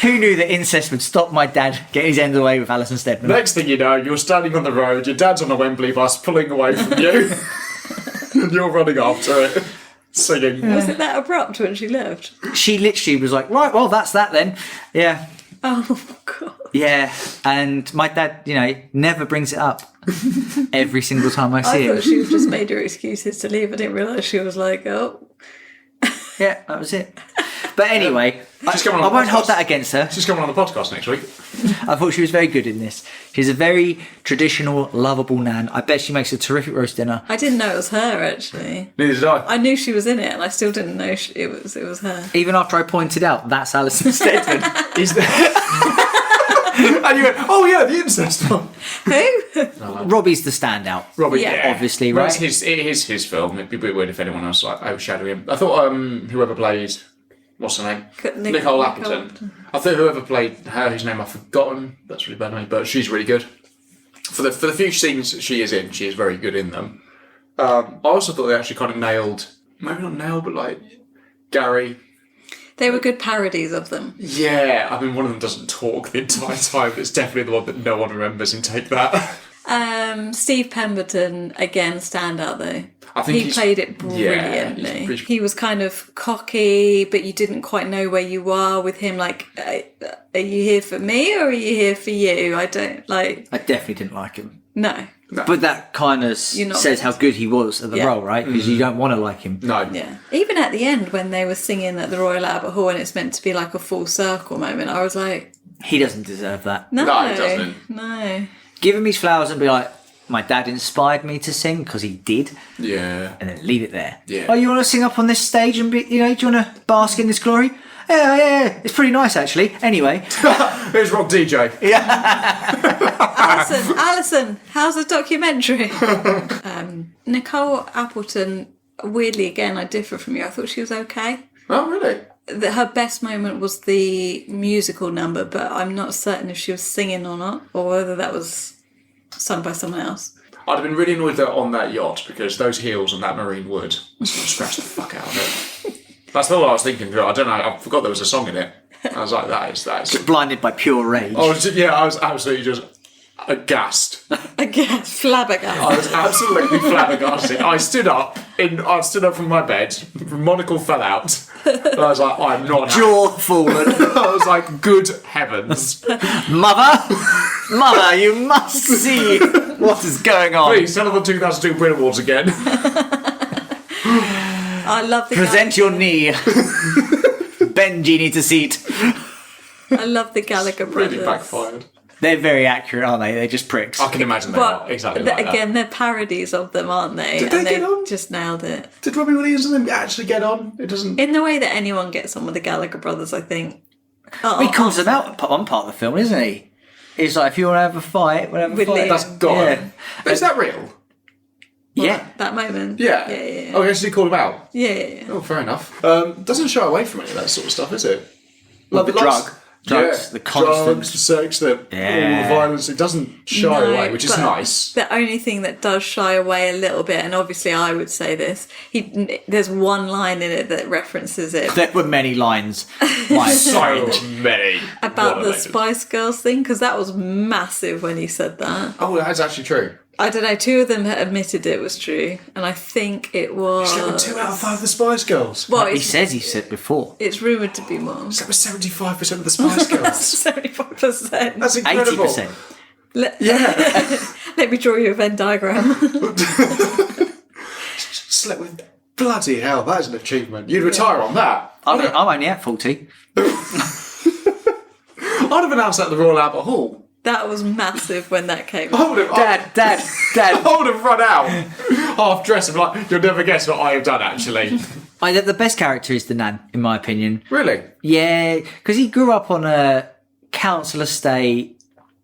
Who knew that incest would stop my dad getting his end away with Alison Steadman? Next thing you know, you're standing on the road, your dad's on a Wembley bus pulling away from you, and you're running after it, singing. Was it that abrupt when she left? She literally was like, "Right, well, that's that then." Yeah. Oh, God. Yeah, and my dad, never brings it up every single time I see I him. thought she just made her excuses to leave. I didn't realise she was like, oh. Yeah, that was it. But anyway, She's coming on I the won't hold podcast. that against her. She's coming on the podcast next week. I thought she was very good in this. She's a very traditional, lovable nan. I bet she makes a terrific roast dinner. I didn't know it was her, actually. Neither did I. I knew she was in it, and I still didn't know it was her. Even after I pointed out, that's Alison Steadman. Is there... And you went, "Oh yeah, the incest one." Who? Robbie's the standout. Robbie, Yeah. Obviously, Well, right? it is his film. It'd be a bit weird if anyone else overshadowed him. I thought whoever played, what's her name? Nicole Appleton. I thought whoever played her, whose name I've forgotten. That's really bad name, but she's really good. For the few scenes she is in, she is very good in them. I also thought they actually kind of nailed, maybe not nailed, but Gary. They were good parodies of them. Yeah, I mean, one of them doesn't talk the entire time. It's definitely the one that no one remembers in Take That. Steve Pemberton, again, standout though. I think he played it brilliantly. He was kind of cocky, but you didn't quite know where you are with him. Like, are you here for me or are you here for you? I definitely didn't like him. No. But that kind of says how good he was at the role, right? Because you don't want to like him. No. Yeah. Even at the end when they were singing at the Royal Albert Hall and it's meant to be like a full circle moment, I was like... He doesn't deserve that. No, he doesn't. No. Give him his flowers and be like, "My dad inspired me to sing," because he did. Yeah. And then leave it there. Yeah. "Oh, you want to sing up on this stage and be, do you want to bask in this glory?" Yeah. It's pretty nice, actually. Anyway. Here's Rock DJ. Alison, how's the documentary? Nicole Appleton, weirdly, again, I differ from you. I thought she was okay. Oh, really? Her best moment was the musical number, but I'm not certain if she was singing or not, or whether that was sung by someone else. I'd have been really annoyed that on that yacht because those heels and that marine wood was going to scratch the fuck out of it. That's not what I was thinking. I don't know. I forgot there was a song in it. I was like, that is. Just blinded by pure rage. I was absolutely just aghast. Flabbergasted. I was absolutely flabbergasted. I stood up from my bed. Monocle fell out. And I was like, I'm not. Jaw fallen. I was like, good heavens. Mother, you must see what is going on. Please, tell them the 2002 Brit Awards again. I love the Present your knee. Benji needs a seat. I love the Gallagher brothers. Really backfired. They're very accurate, aren't they? They're just pricks. I can imagine they are exactly like that. Again, they're parodies of them, aren't they? Did they get on? Just nailed it. Did Robbie Williams and them actually get on? It doesn't. In the way that anyone gets on with the Gallagher brothers, I think. He calls them out on one part of the film, isn't he? He's like, if you want to have a fight, we'll have a With fight. Liam. That's gone. Yeah. Is that real? Yeah. That moment. Yeah. Yeah. Oh, yes, he called him out. Yeah. Oh, fair enough. Doesn't shy away from any of that sort of stuff, is it? Well, the drugs, the constant... drugs, the sex, all the violence. It doesn't shy away, which is nice. The only thing that does shy away a little bit, and obviously I would say this, there's one line in it that references it. There were many lines. So many. About the Spice Girls thing, because that was massive when he said that. Oh, that's actually true. I don't know, 2 of them admitted it was true, and I think it was... There were 2 out of 5 of the Spice Girls. Well, He said before. It's rumoured to be more. That was 75% of the Spice Girls. 75%. That's incredible. 80%. Let me draw you a Venn diagram. Slept with... Bloody hell, that is an achievement. You'd retire on that. I'm only at 40. I'd have announced that at the Royal Albert Hall. That was massive when that came Dad. I would have run out, half dressed, and like, you'll never guess what I have done, actually. The best character is the Nan, in my opinion. Really? Yeah, because he grew up on a council estate.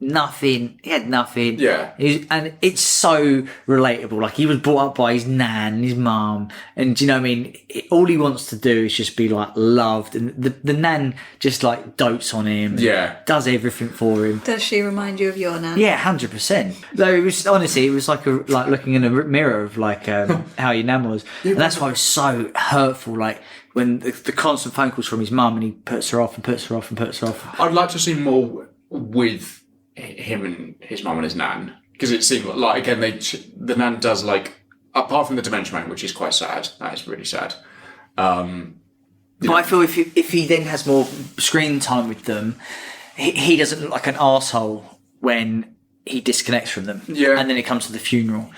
Nothing. He had nothing. Yeah. And it's so relatable. Like, he was brought up by his nan, his mum, and do you know what I mean? All he wants to do is just be like loved, and the nan just like dotes on him. Yeah. Does everything for him. Does she remind you of your nan? Yeah, 100%. Though it was honestly, it was like looking in a mirror of like how your nan was, and that's why it was so hurtful. Like when the constant phone calls from his mum, and he puts her off and puts her off and puts her off. I'd like to see more with him and his mum and his nan, because it seemed like again the nan does, like, apart from the dementia moment, which is quite sad. That is really sad. But I feel if he then has more screen time with them, he doesn't look like an arsehole when he disconnects from them. Yeah. And then it comes to the funeral.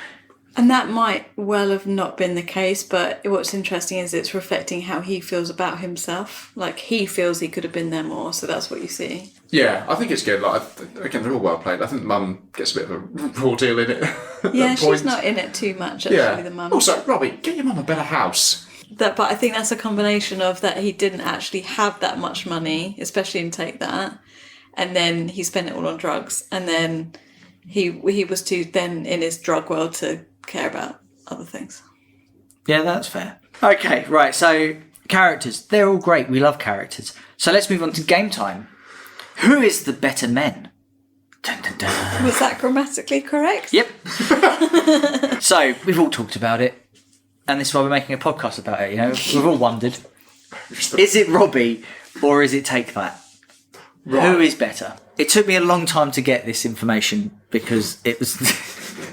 And that might well have not been the case, but what's interesting is it's reflecting how he feels about himself. Like, he feels he could have been there more, so that's what you see. Yeah, I think it's good. Like, again, they're all well played. I think mum gets a bit of a raw deal in it. Yeah, she's not in it too much, actually, the mum. Also, Robbie, get your mum a better house. But I think that's a combination of that he didn't actually have that much money, especially in Take That, and then he spent it all on drugs, and then he was too then in his drug world to care about other things. Yeah, that's fair. Okay, right, so characters. They're all great. We love characters. So let's move on to game time. Who is the better men? Dun, dun, dun. Was that grammatically correct? Yep. So we've all talked about it, and this is why we're making a podcast about it. You know, we've all wondered: is it Robbie or is it Take That? Right. Who is better? It took me a long time to get this information because it was.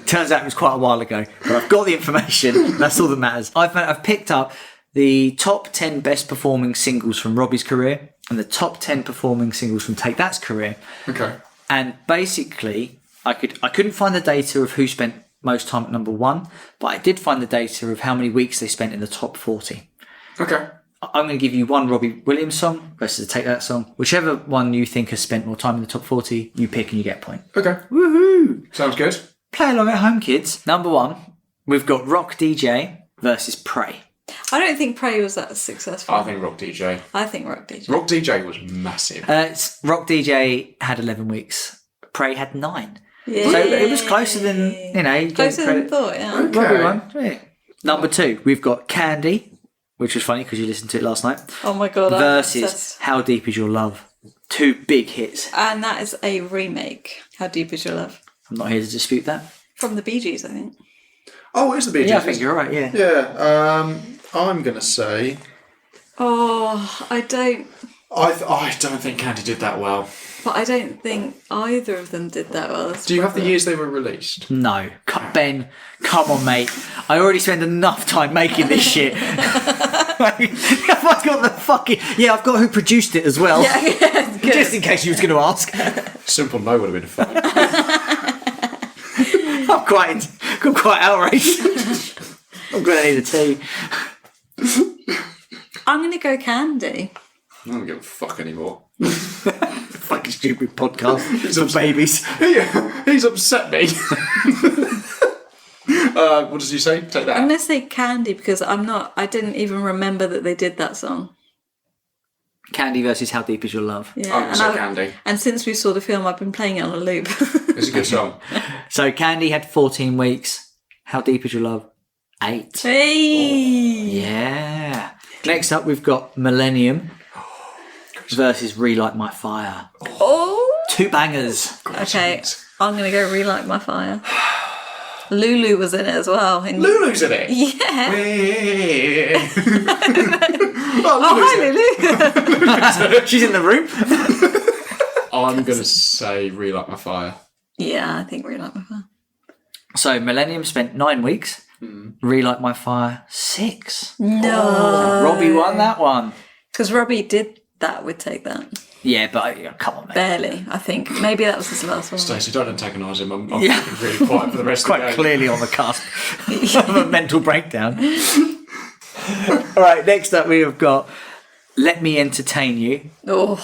Turns out it was quite a while ago, but I've got the information. That's all that matters. I've picked up the top 10 best performing singles from Robbie's career and the top 10 performing singles from Take That's career. Okay. And basically, I couldn't find the data of who spent most time at number 1, but I did find the data of how many weeks they spent in the top 40. Okay. I'm going to give you one Robbie Williams song versus a Take That song. Whichever one you think has spent more time in the top 40, you pick and you get a point. Okay. Woohoo! Sounds good. Play along at home, kids. Number 1, we've got Rock DJ versus Prey. I don't think Prey was that successful. I think Rock DJ. I think Rock DJ. Rock DJ was massive. Rock DJ had 11 weeks. Prey had 9. Yeah. So it was closer than, you know. Closer than thought, yeah. Okay. Robbie won. Yeah. Number 2, we've got Candy, which was funny because you listened to it last night, Oh my god. I'm versus obsessed. How Deep Is Your Love. 2 big hits. And that is a remake. How Deep Is Your Love? I'm not here to dispute that. From the Bee Gees, I think. Oh, it is the Bee Gees. Yeah, I think you're right, yeah. Yeah, I'm going to say... Oh, I don't think Candy did that well. But I don't think either of them did that well. Do you have the years they were released? No. Ben, come on, mate. I already spent enough time making this shit. I've got the fucking... Yeah, I've got who produced it as well. Yeah, good. Just in case you was going to ask. Simple no would have been fine. I'm quite outraged. I'm going to need a tea. I'm going to go Candy. I don't give a fuck anymore. Fucking stupid podcast for babies. He's upset me. What does he say? Take that. I'm going to say Candy because I didn't even remember that they did that song. Candy versus How Deep Is Your Love? Yeah, I'm going to say Candy. And since we saw the film, I've been playing it on a loop. It's a good song. So Candy had 14 weeks. How Deep Is Your Love? 8. Hey! Yeah. Next up, we've got Millennium versus Relight My Fire. Oh! 2 bangers. Okay, I'm going to go Relight My Fire. Lulu was in it as well. Lulu's in it? Yeah. Oh, hi, Lulu. She's in the room. I'm going to say Relight My Fire. Yeah, I think Relight My Fire. So Millennium spent 9 weeks. Relight My Fire, 6. No. Robbie won that one. Because Robbie did that with Take That. Yeah, but come on, mate. Barely, I think. Maybe that was his last one. Stacey, don't antagonise him. I'm Yeah. really quiet for the rest of the Quite game. clearly on the cusp of a mental breakdown. All right, next up we have got Let Me Entertain You. Oh,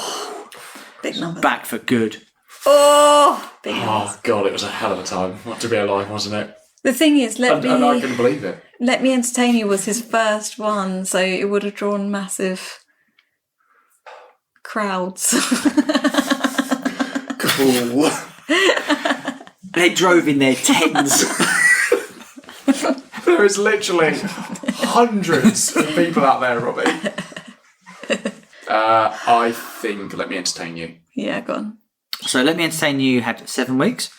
big number. Back for Good. Oh, big number. Oh, God, it was a hell of a time to be alive, wasn't it? The thing is, And I couldn't believe it. Let Me Entertain You was his first one, so it would have drawn massive crowds. Cool. They drove in their tens. There is literally hundreds of people out there, Robbie. I think Let Me Entertain You. Yeah, go on. So Let Me Entertain You had 7 weeks,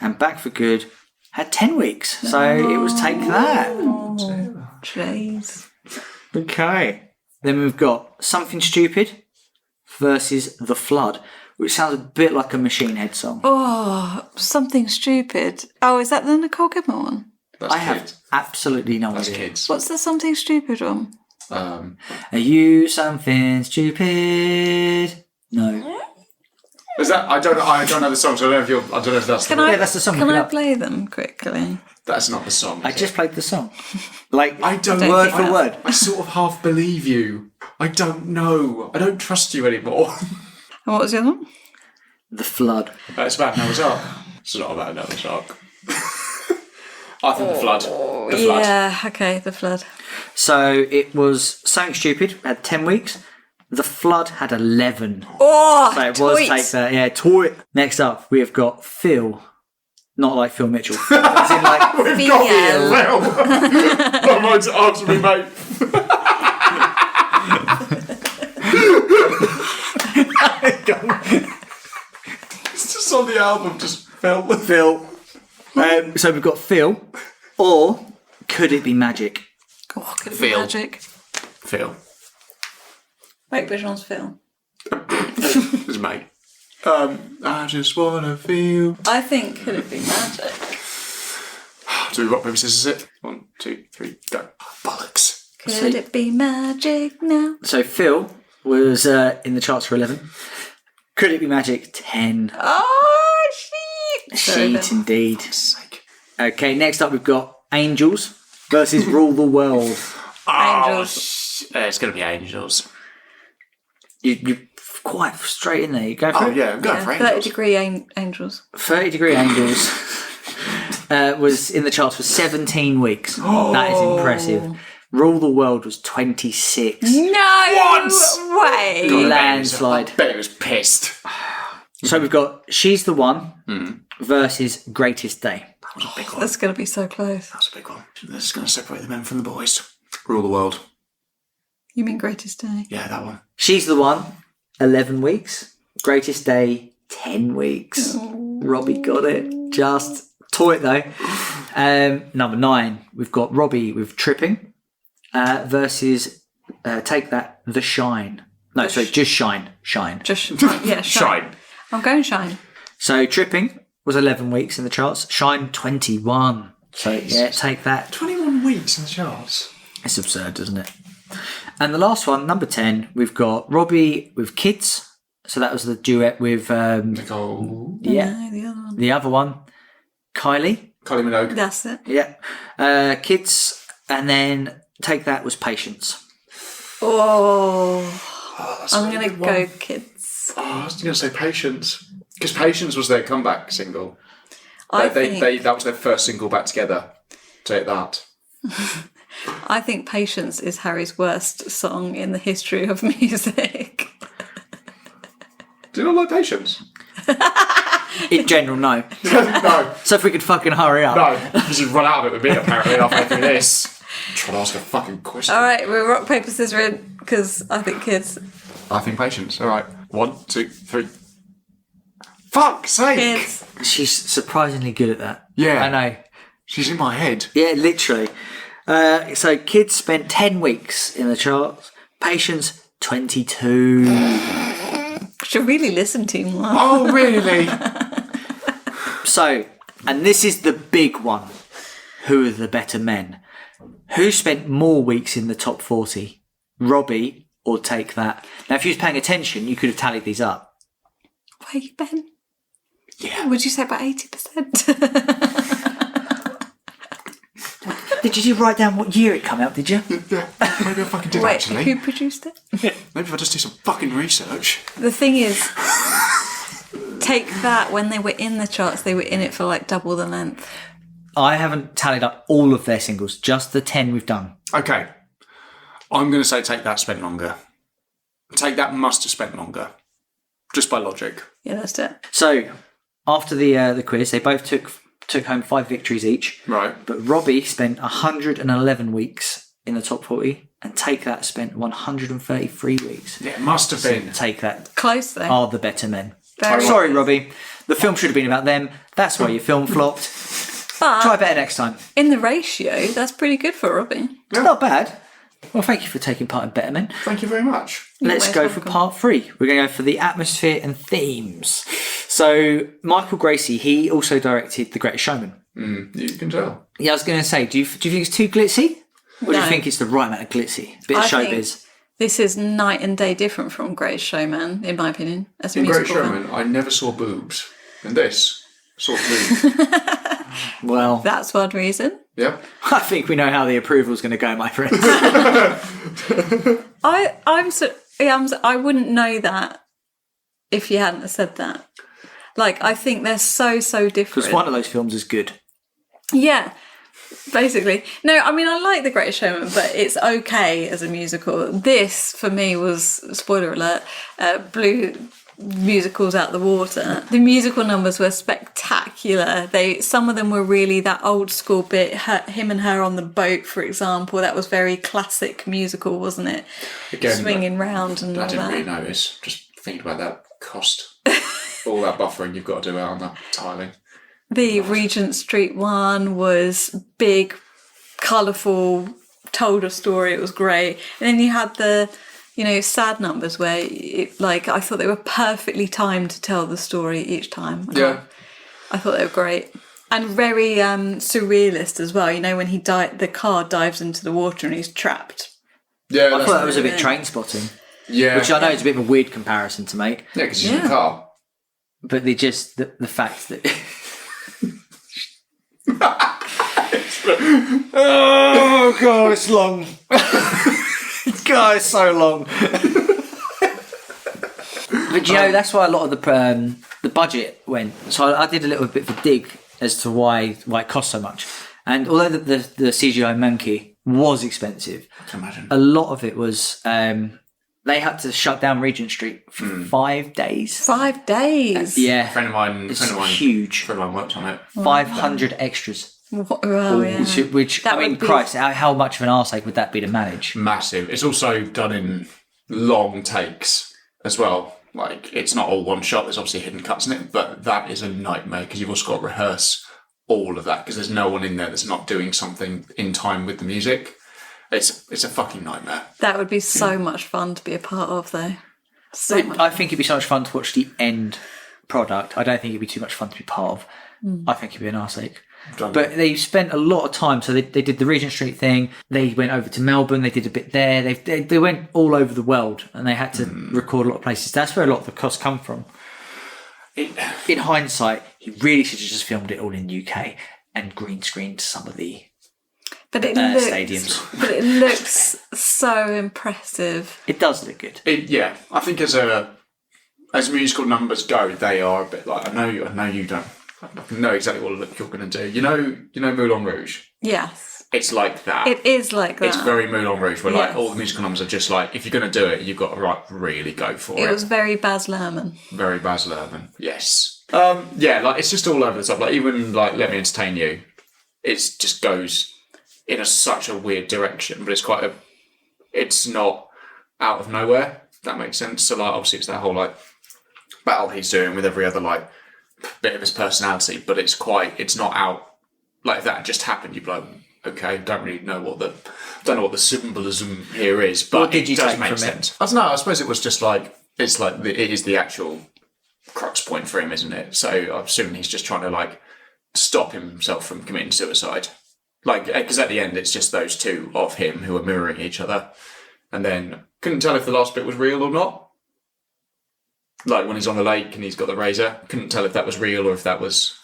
and Back for Good had 10 weeks. So it was Take That. Oh, jeez. Okay. Then we've got Something Stupid versus The Flood, which sounds a bit like a Machine Head song. Oh, Something Stupid. Oh, is that the Nicole Kidman one? That's I have kids. absolutely no That's idea. kids. What's the Something Stupid one? Are you something stupid? No. Is that? I don't know the song, so I don't know if that's Yeah, that's the song. Can Look it I up. play them quickly? That's not the song. I just played the song. Like, I don't word think for I- word. I sort of half believe you. I don't know. I don't trust you anymore. And what was the other one? The Flood. It's about Noah's Ark. It's not about Noah's Ark. I think The Flood. The Flood. Yeah, okay, The Flood. So it was Something Stupid, had 10 weeks. The Flood had 11. Oh, So it was toit. Take That. Yeah, toy. Next up, we have got Phil. Not like Phil Mitchell. As in like, We've got here, Phil. I'm going to answer me, mate. It's just on the album, just Phil. Phil. So we've got Phil, or Could It Be Magic? Oh, could it be Phil. magic? Phil. Wait, which one's Phil? It's mate. I just want to feel. I think Could It Be Magic? Do we rock, paper, scissors it? 1, 2, 3, go. Bollocks. Could it be magic now? So Phil was in the charts for 11. Could It Be Magic? 10. Oh, shit! Sheet indeed. Sake. Okay, next up we've got Angels versus Rule the World. Angels. It's going to be Angels. You're quite straight in there. You go for Oh, it. yeah, I'm going Yeah, for 30 Angels. degree angels. 30 Degree Angels was in the charts for 17 weeks. That is impressive. Rule the World was 26. No The way! landslide. I bet it was pissed. So we've got She's the One versus Greatest Day. That was a big one. That's going to be so close. That's a big one. This is going to separate the men from the boys. Rule the world. You mean Greatest Day? Yeah, that one. She's the One, 11 weeks. Greatest Day, 10 weeks. Robbie got it. Just Taught it though. Number 9, we've got Robbie with Tripping versus Take That, The Shine. No, sorry, just Shine. Shine. Shine. I'm going Shine. So Tripping was 11 weeks in the charts. Shine 21. So yeah, Take That. 21 weeks in the charts. It's absurd, isn't it? And the last one, number 10, we've got Robbie with Kids. So that was the duet with Nicole. Yeah. No, The other one, Kylie Minogue. that's it. Yeah. Kids, and then Take That was Patience. Oh, I'm going to good one. go Kids. Oh, I was going to say Patience. Because Patience was their comeback single. I That was their first single back together. Take that. I think Patience is Harry's worst song in the history of music. Do you not like Patience? In general, no. No. So if we could fucking hurry up. No. Because you've run out of it a bit, apparently, halfway through this. I'm trying to ask a fucking question. All right, we're rock, paper, scissors, because I think Kids. I think Patience. All right. 1, 2, 3. Fuck's sake! Kids. She's surprisingly good at that. Yeah. I know. She's in my head. Yeah, literally. So Kids spent 10 weeks in the charts. Patience, 22. Should really listen to you more. Oh, really? So, and this is the big one. Who are the better men? Who spent more weeks in the top 40? Robbie or Take That? Now, if you was paying attention, you could have tallied these up. Where you been? Yeah. Would you say about 80%? Did you write down what year it came out, did you? Yeah. Maybe I fucking did, Wait, actually. who produced it? Maybe if I just do some fucking research. The thing is, Take That, when they were in the charts, they were in it for like double the length. I haven't tallied up all of their singles, just the 10 we've done. Okay. I'm going to say Take That spent longer. Take That must have spent longer. Just by logic. Yeah, that's it. So, after the quiz, they both took home 5 victories each. Right. But Robbie spent 111 weeks in the top 40, and Take That spent 133 weeks. Yeah, it must have been. Take That Close though. are the better men. Very Sorry, Robbie. The film should have been about them. That's why your film flopped. But Try better next time. in the ratio, that's pretty good for Robbie. It's not bad. Well, thank you for taking part in Better Men. Thank you very much. Let's most go for welcome. part 3. We're going to go for the atmosphere and themes. So, Michael Gracey, he also directed The Greatest Showman. You can tell. Yeah, I was going to say, do you think it's too glitzy? Or do you No. think it's the right amount of glitzy? Bit of I think showbiz. this is night and day different from Greatest Showman, in my opinion, as a In Great musical. Showman, I never saw boobs. And this, saw boobs. Well, That's one reason. Yep. I think we know how the approval's going to go, my friends. I wouldn't know that if you hadn't said that. Like, I think they're so different. Because one of those films is good. Yeah, basically. No, I mean, I like The Greatest Showman, but it's okay as a musical. This, for me, was, spoiler alert, blew musicals out the water. The musical numbers were spectacular. Some of them were really that old school bit, him and her on the boat, for example. That was very classic musical, wasn't it? Again, Swinging round and I all didn't that. really notice. Just thinking about that cost. All that buffering you've got to do out on the tiling. The Regent Street one was big, colourful, told a story, it was great. And then you had the, sad numbers where, I thought they were perfectly timed to tell the story each time. Yeah. I thought they were great. And very surrealist as well. When the car dives into the water and he's trapped. Yeah, I thought that was a bit Train Spotting. Yeah. Which I know is a bit of a weird comparison to make. Yeah, because he's in the car. But the fact that... Oh, God, it's long. God, it's so long. But that's why a lot of the budget went. So I did a little bit of a dig as to why it cost so much. And although the CGI monkey was expensive, I can imagine. a lot of it was they had to shut down Regent Street for 5 days. 5 days? Yeah, A friend of mine huge. worked on it. 500 extras. Oh, yeah. Which That I mean, would be- Christ, how much of an arseache would that be to manage? Massive. It's also done in long takes as well. Like, it's not all one shot. There's obviously hidden cuts in it, but that is a nightmare because you've also got to rehearse all of that because there's no one in there that's not doing something in time with the music. It's a fucking nightmare. That would be so much fun to be a part of, though. I think it'd be so much fun to watch the end product. I don't think it'd be too much fun to be part of. I think it'd be an arse-ache. But they spent a lot of time. So they did the Regent Street thing. They went over to Melbourne. They did a bit there. They went all over the world, and they had to record a lot of places. That's where a lot of the costs come from. In hindsight, he really should have just filmed it all in UK and green screened some of the stadiums. But it looks so impressive. It does look good. I think as musical numbers go, they are a bit like I know you don't. I know exactly what look you're going to do. You know Moulin Rouge? Yes. It's like that. It is like that. It's very Moulin Rouge, where like all the musical numbers are just like, if you're going to do it, you've got to really go for it. It was very Baz Luhrmann. Very Baz Luhrmann, yes. Like it's just all over the top. Like even like Let Me Entertain You, it just goes in such a weird direction, but it's not out of nowhere. If that makes sense. So like obviously it's that whole like battle he's doing with every other like bit of his personality, but it's not out like if that just happened. You'd be like, okay, don't know what the symbolism here is, but what did you it does take make from sense. I don't know. I suppose it was just like it is the actual crux point for him, isn't it? So I'm assuming he's just trying to like stop himself from committing suicide. Like because at the end it's just those two of him who are mirroring each other, and then couldn't tell if the last bit was real or not. Like when he's on the lake and he's got the razor, couldn't tell if that was real or if that was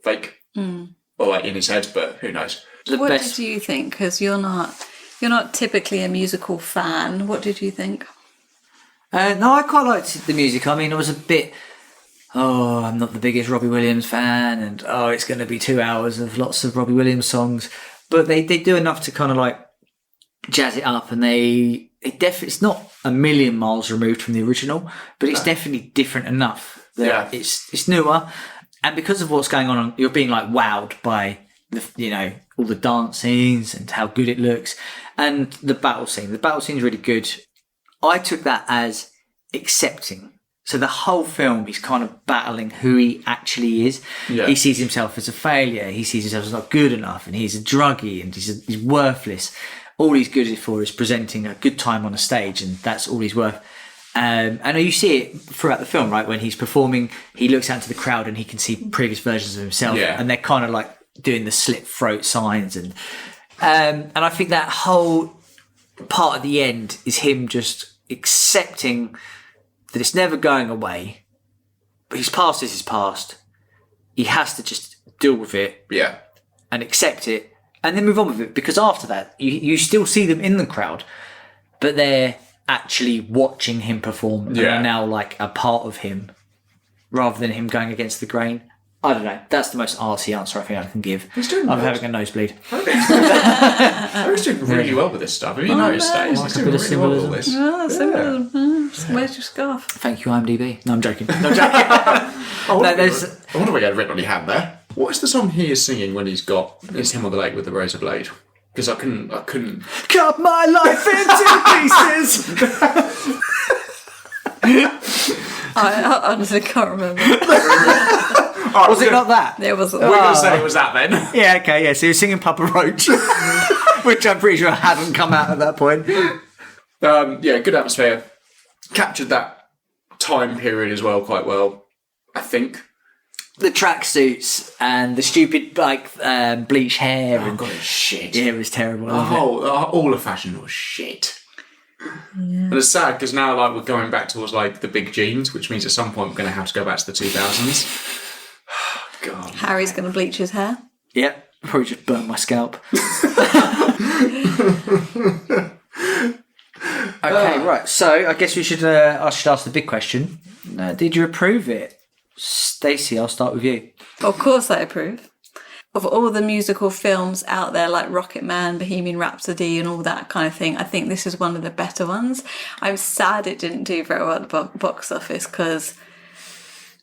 fake or like in his head, but who knows. What did you think? Because you're not typically a musical fan. What did you think? No, I quite liked the music. I mean, it was a bit, I'm not the biggest Robbie Williams fan, and it's going to be 2 hours of lots of Robbie Williams songs. But they do enough to kind of like jazz it up, and it's not a million miles removed from the original, but it's definitely different enough that it's newer. And because of what's going on, you're being like wowed by all the dance scenes and how good it looks, and the battle scene. The battle scene is really good. I took that as accepting. So the whole film, he's kind of battling who he actually is. Yeah. He sees himself as a failure. He sees himself as not good enough, and he's a druggie, and he's worthless. All he's good for is presenting a good time on a stage, and that's all he's worth. And you see it throughout the film, right? When he's performing, he looks out into the crowd and he can see previous versions of himself, and they're kind of like doing the slit throat signs, and I think that whole part at the end is him just accepting that it's never going away. But his past is his past. He has to just deal with it, and accept it. And then move on with it, because after that, you still see them in the crowd, but they're actually watching him perform and are now like a part of him, rather than him going against the grain. I don't know. That's the most arsey answer I think I can give. I'm having a nosebleed. He's doing really well with this stuff. Have you noticed that? He's doing really well with all this. Where's your scarf? Thank you, IMDb. No, I'm joking. I wonder what you had written on your hand there. What is the song he is singing when it's him on the lake with the razor blade? Because I couldn't cut my life into pieces. I honestly can't remember. Was it not that? It wasn't. We're going to say it was that then. Yeah, okay, yeah. So he was singing Papa Roach, which I'm pretty sure hadn't come out at that point. Good atmosphere. Captured that time period as well quite well, I think. The tracksuits and the stupid bleach hair. Oh god, it's shit. Yeah, it was terrible. All of fashion was shit. Yeah. And it's sad because now like we're going back towards like the big jeans, which means at some point we're going to have to go back to the 2000s. God. Harry's going to bleach his hair. Yep, probably just burn my scalp. Okay, right. So I guess we should. I should ask the big question. Did you approve it? Stacey, I'll start with you. Of course I approve. Of all the musical films out there like Rocket Man, Bohemian Rhapsody and all that kind of thing, I think this is one of the better ones. I'm sad it didn't do very well at the box office because...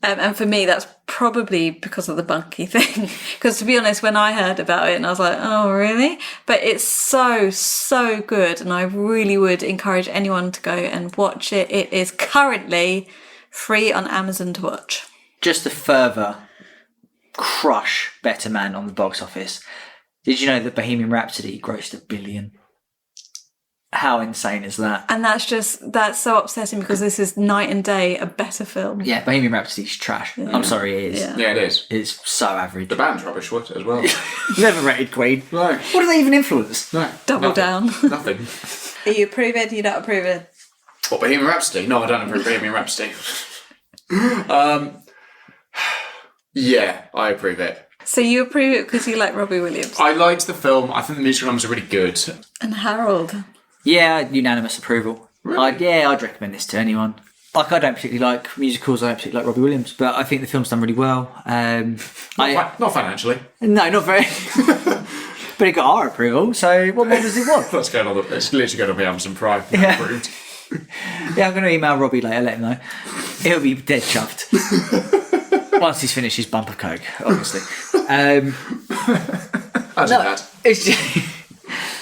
and for me, that's probably because of the Bunky thing. Because to be honest, when I heard about it, and I was like, oh, really? But it's so, so good. And I really would encourage anyone to go and watch it. It is currently free on Amazon to watch. Just to further crush Better Man on the box office. Did you know that Bohemian Rhapsody grossed $1 billion? How insane is that? And that's so upsetting because this is night and day a better film. Yeah, Bohemian Rhapsody's trash. Yeah. I'm sorry, it is. Yeah, it is. It's so average. The band's rubbish, was it, as well? Never rated Queen. No. What do they even influence? No. Double down. Nothing. Do you approve it? Do you not approve it? What, Bohemian Rhapsody? No, I don't approve Bohemian Rhapsody. Yeah, I approve it. So you approve it because you like Robbie Williams? I liked the film. I think the musical numbers are really good. And Harold? Yeah, unanimous approval. Really? I'd recommend this to anyone. Like, I don't particularly like musicals. I don't particularly like Robbie Williams, but I think the film's done really well. Not financially. No, not very. But it got our approval. So what more does it want? That's going on. It's literally going to be Amazon Prime. Yeah. Approved. Yeah, I'm going to email Robbie later, let him know. He'll be dead chuffed. Once he's finished his bump of coke, obviously. As no, dad. it's just,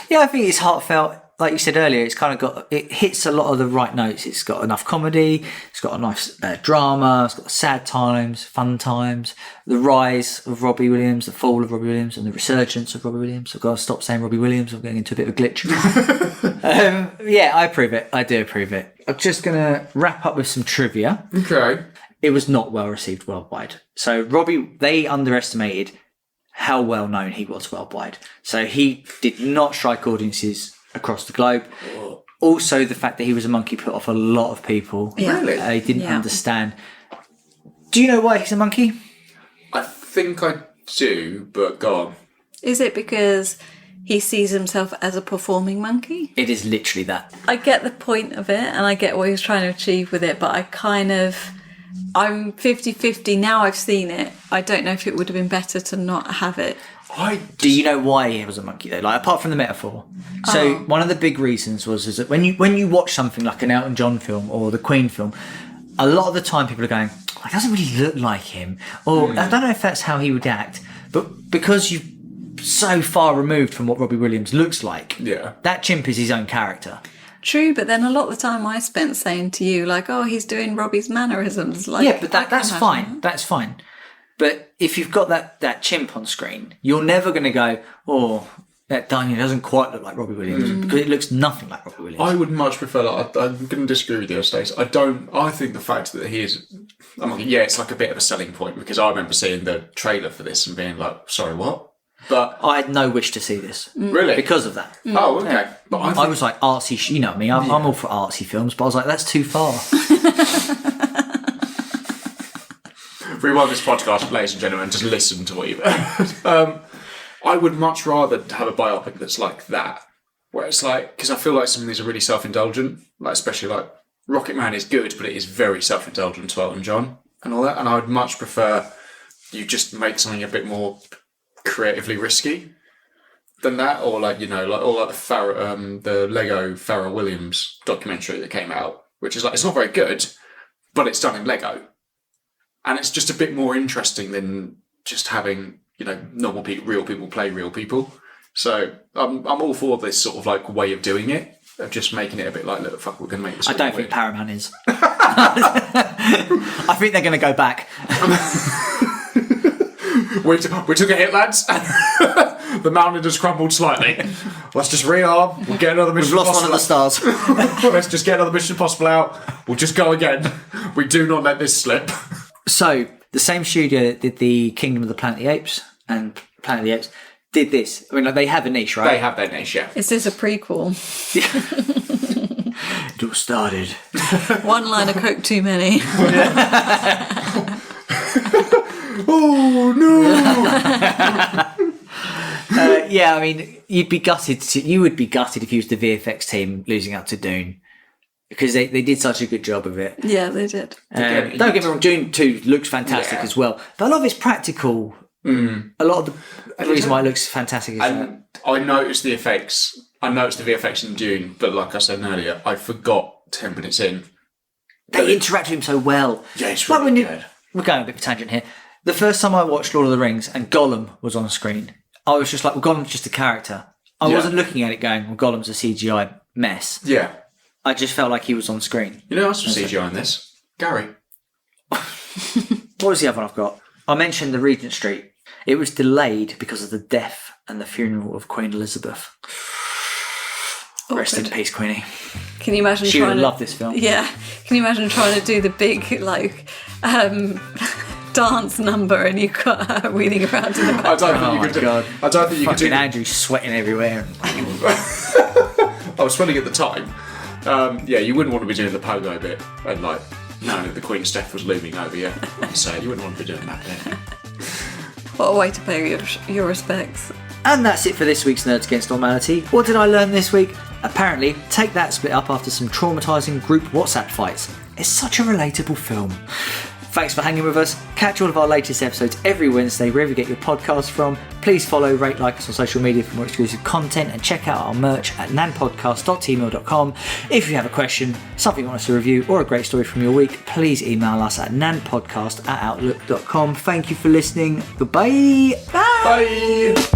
yeah, I think it's heartfelt. Like you said earlier, it's kind of got, it hits a lot of the right notes. It's got enough comedy, it's got a nice drama, it's got sad times, fun times, the rise of Robbie Williams, the fall of Robbie Williams, and the resurgence of Robbie Williams. I've got to stop saying Robbie Williams, I'm getting into a bit of a glitch. Yeah, I approve it. I do approve it. I'm just going to wrap up with some trivia. Okay. It was not well received worldwide. So they underestimated how well known he was worldwide. So he did not strike audiences across the globe. Also, the fact that he was a monkey put off a lot of people. Yeah. Really? They didn't understand. Do you know why he's a monkey? I think I do, but go on. Is it because he sees himself as a performing monkey? It is literally that. I get the point of it and I get what he was trying to achieve with it, but I'm 50-50 now. I've seen it. I don't know if it would have been better to not have it. Do you know why he was a monkey though? Like, apart from the metaphor. So one of the big reasons is that when you watch something like an Elton John film or the Queen film, a lot of the time people are going, oh, it doesn't really look like him, or I don't know if that's how he would act, but because you're so far removed from what Robbie Williams looks like, that chimp is his own character. True, but then a lot of the time I spent saying to you, like, oh, he's doing Robbie's mannerisms. Like, yeah, but that's fine. That's fine. But if you've got that chimp on screen, you're never going to go, oh, that Daniel doesn't quite look like Robbie Williams, because it looks nothing like Robbie Williams. I would much prefer that. I'm going to disagree with you, Stacey. I think the fact that he is, it's like a bit of a selling point, because I remember seeing the trailer for this and being like, sorry, what? But I had no wish to see this. Really? Because of that. Oh, okay. Yeah. But I was like, artsy, you know me, I'm all for artsy films, but I was like, that's too far. Rewind this podcast, ladies and gentlemen, just listen to what you've heard. I would much rather have a biopic that's like that, where it's like, because I feel like some of these are really self-indulgent, like especially like Rocket Man is good, but it is very self-indulgent to Elton John and all that, and I would much prefer you just make something a bit more creatively risky than that, or like, you know, like all like the Lego Pharrell Williams documentary that came out, which is like, it's not very good, but it's done in Lego. And it's just a bit more interesting than just having, you know, normal people, real people play real people. So I'm all for this sort of like way of doing it, of just making it a bit like, look, fuck, we're going to make this. I don't think Paramount is. I think they're going to go back. We took a hit, lads. The mountain has crumbled slightly. Let's just rearm. We'll get another Mission We've lost one of the stars. Let's just get another Mission Impossible out. We'll just go again. We do not let this slip. So, the same studio that did the Kingdom of the Planet of the Apes and Planet of the Apes did this. I mean, like, they have a niche, right? They have their niche, yeah. Is this a prequel? It all started. One line of coke too many. Oh, no! Yeah, I mean, you would be gutted if you was the VFX team losing out to Dune. Because they did such a good job of it. Yeah, they did. Don't get me wrong, Dune 2 looks fantastic as well. But a lot of it's practical. A lot of the reason why it looks fantastic is that. I noticed the effects. I noticed the VFX in Dune, but like I said earlier, I forgot 10 minutes in. They interact with him so well. Yeah, it's really good. We're going a bit of a tangent here. The first time I watched Lord of the Rings and Gollum was on screen, I was just like, well, Gollum's just a character. I wasn't looking at it going, well, Gollum's a CGI mess. Yeah. I just felt like he was on screen. You know who else was CGI in this? Gary. What was the other one I've got? I mentioned the Regent Street. It was delayed because of the death and the funeral of Queen Elizabeth. Rest in peace, Queenie. Can you imagine she trying would to love this film. Yeah. Can you imagine trying to do the big dance number and you got her wheeling around in the back? I don't think you could do. I don't think you could do. Andrew's sweating everywhere. I was sweating at the time. You wouldn't want to be doing the pogo bit and knowing that the Queen's death was looming over you. So you wouldn't want to be doing that bit. What a way to pay your respects. And that's it for this week's Nerds Against Normality. What did I learn this week? Apparently, Take That split up after some traumatising group WhatsApp fights. It's such a relatable film. Thanks for hanging with us. Catch all of our latest episodes every Wednesday wherever you get your podcasts from. Please follow, rate, like us on social media for more exclusive content and check out our merch at nanpodcast.tmail.com. If you have a question, something you want us to review or a great story from your week, please email us at nanpodcast@outlook.com. Thank you for listening. Goodbye. Bye. Bye.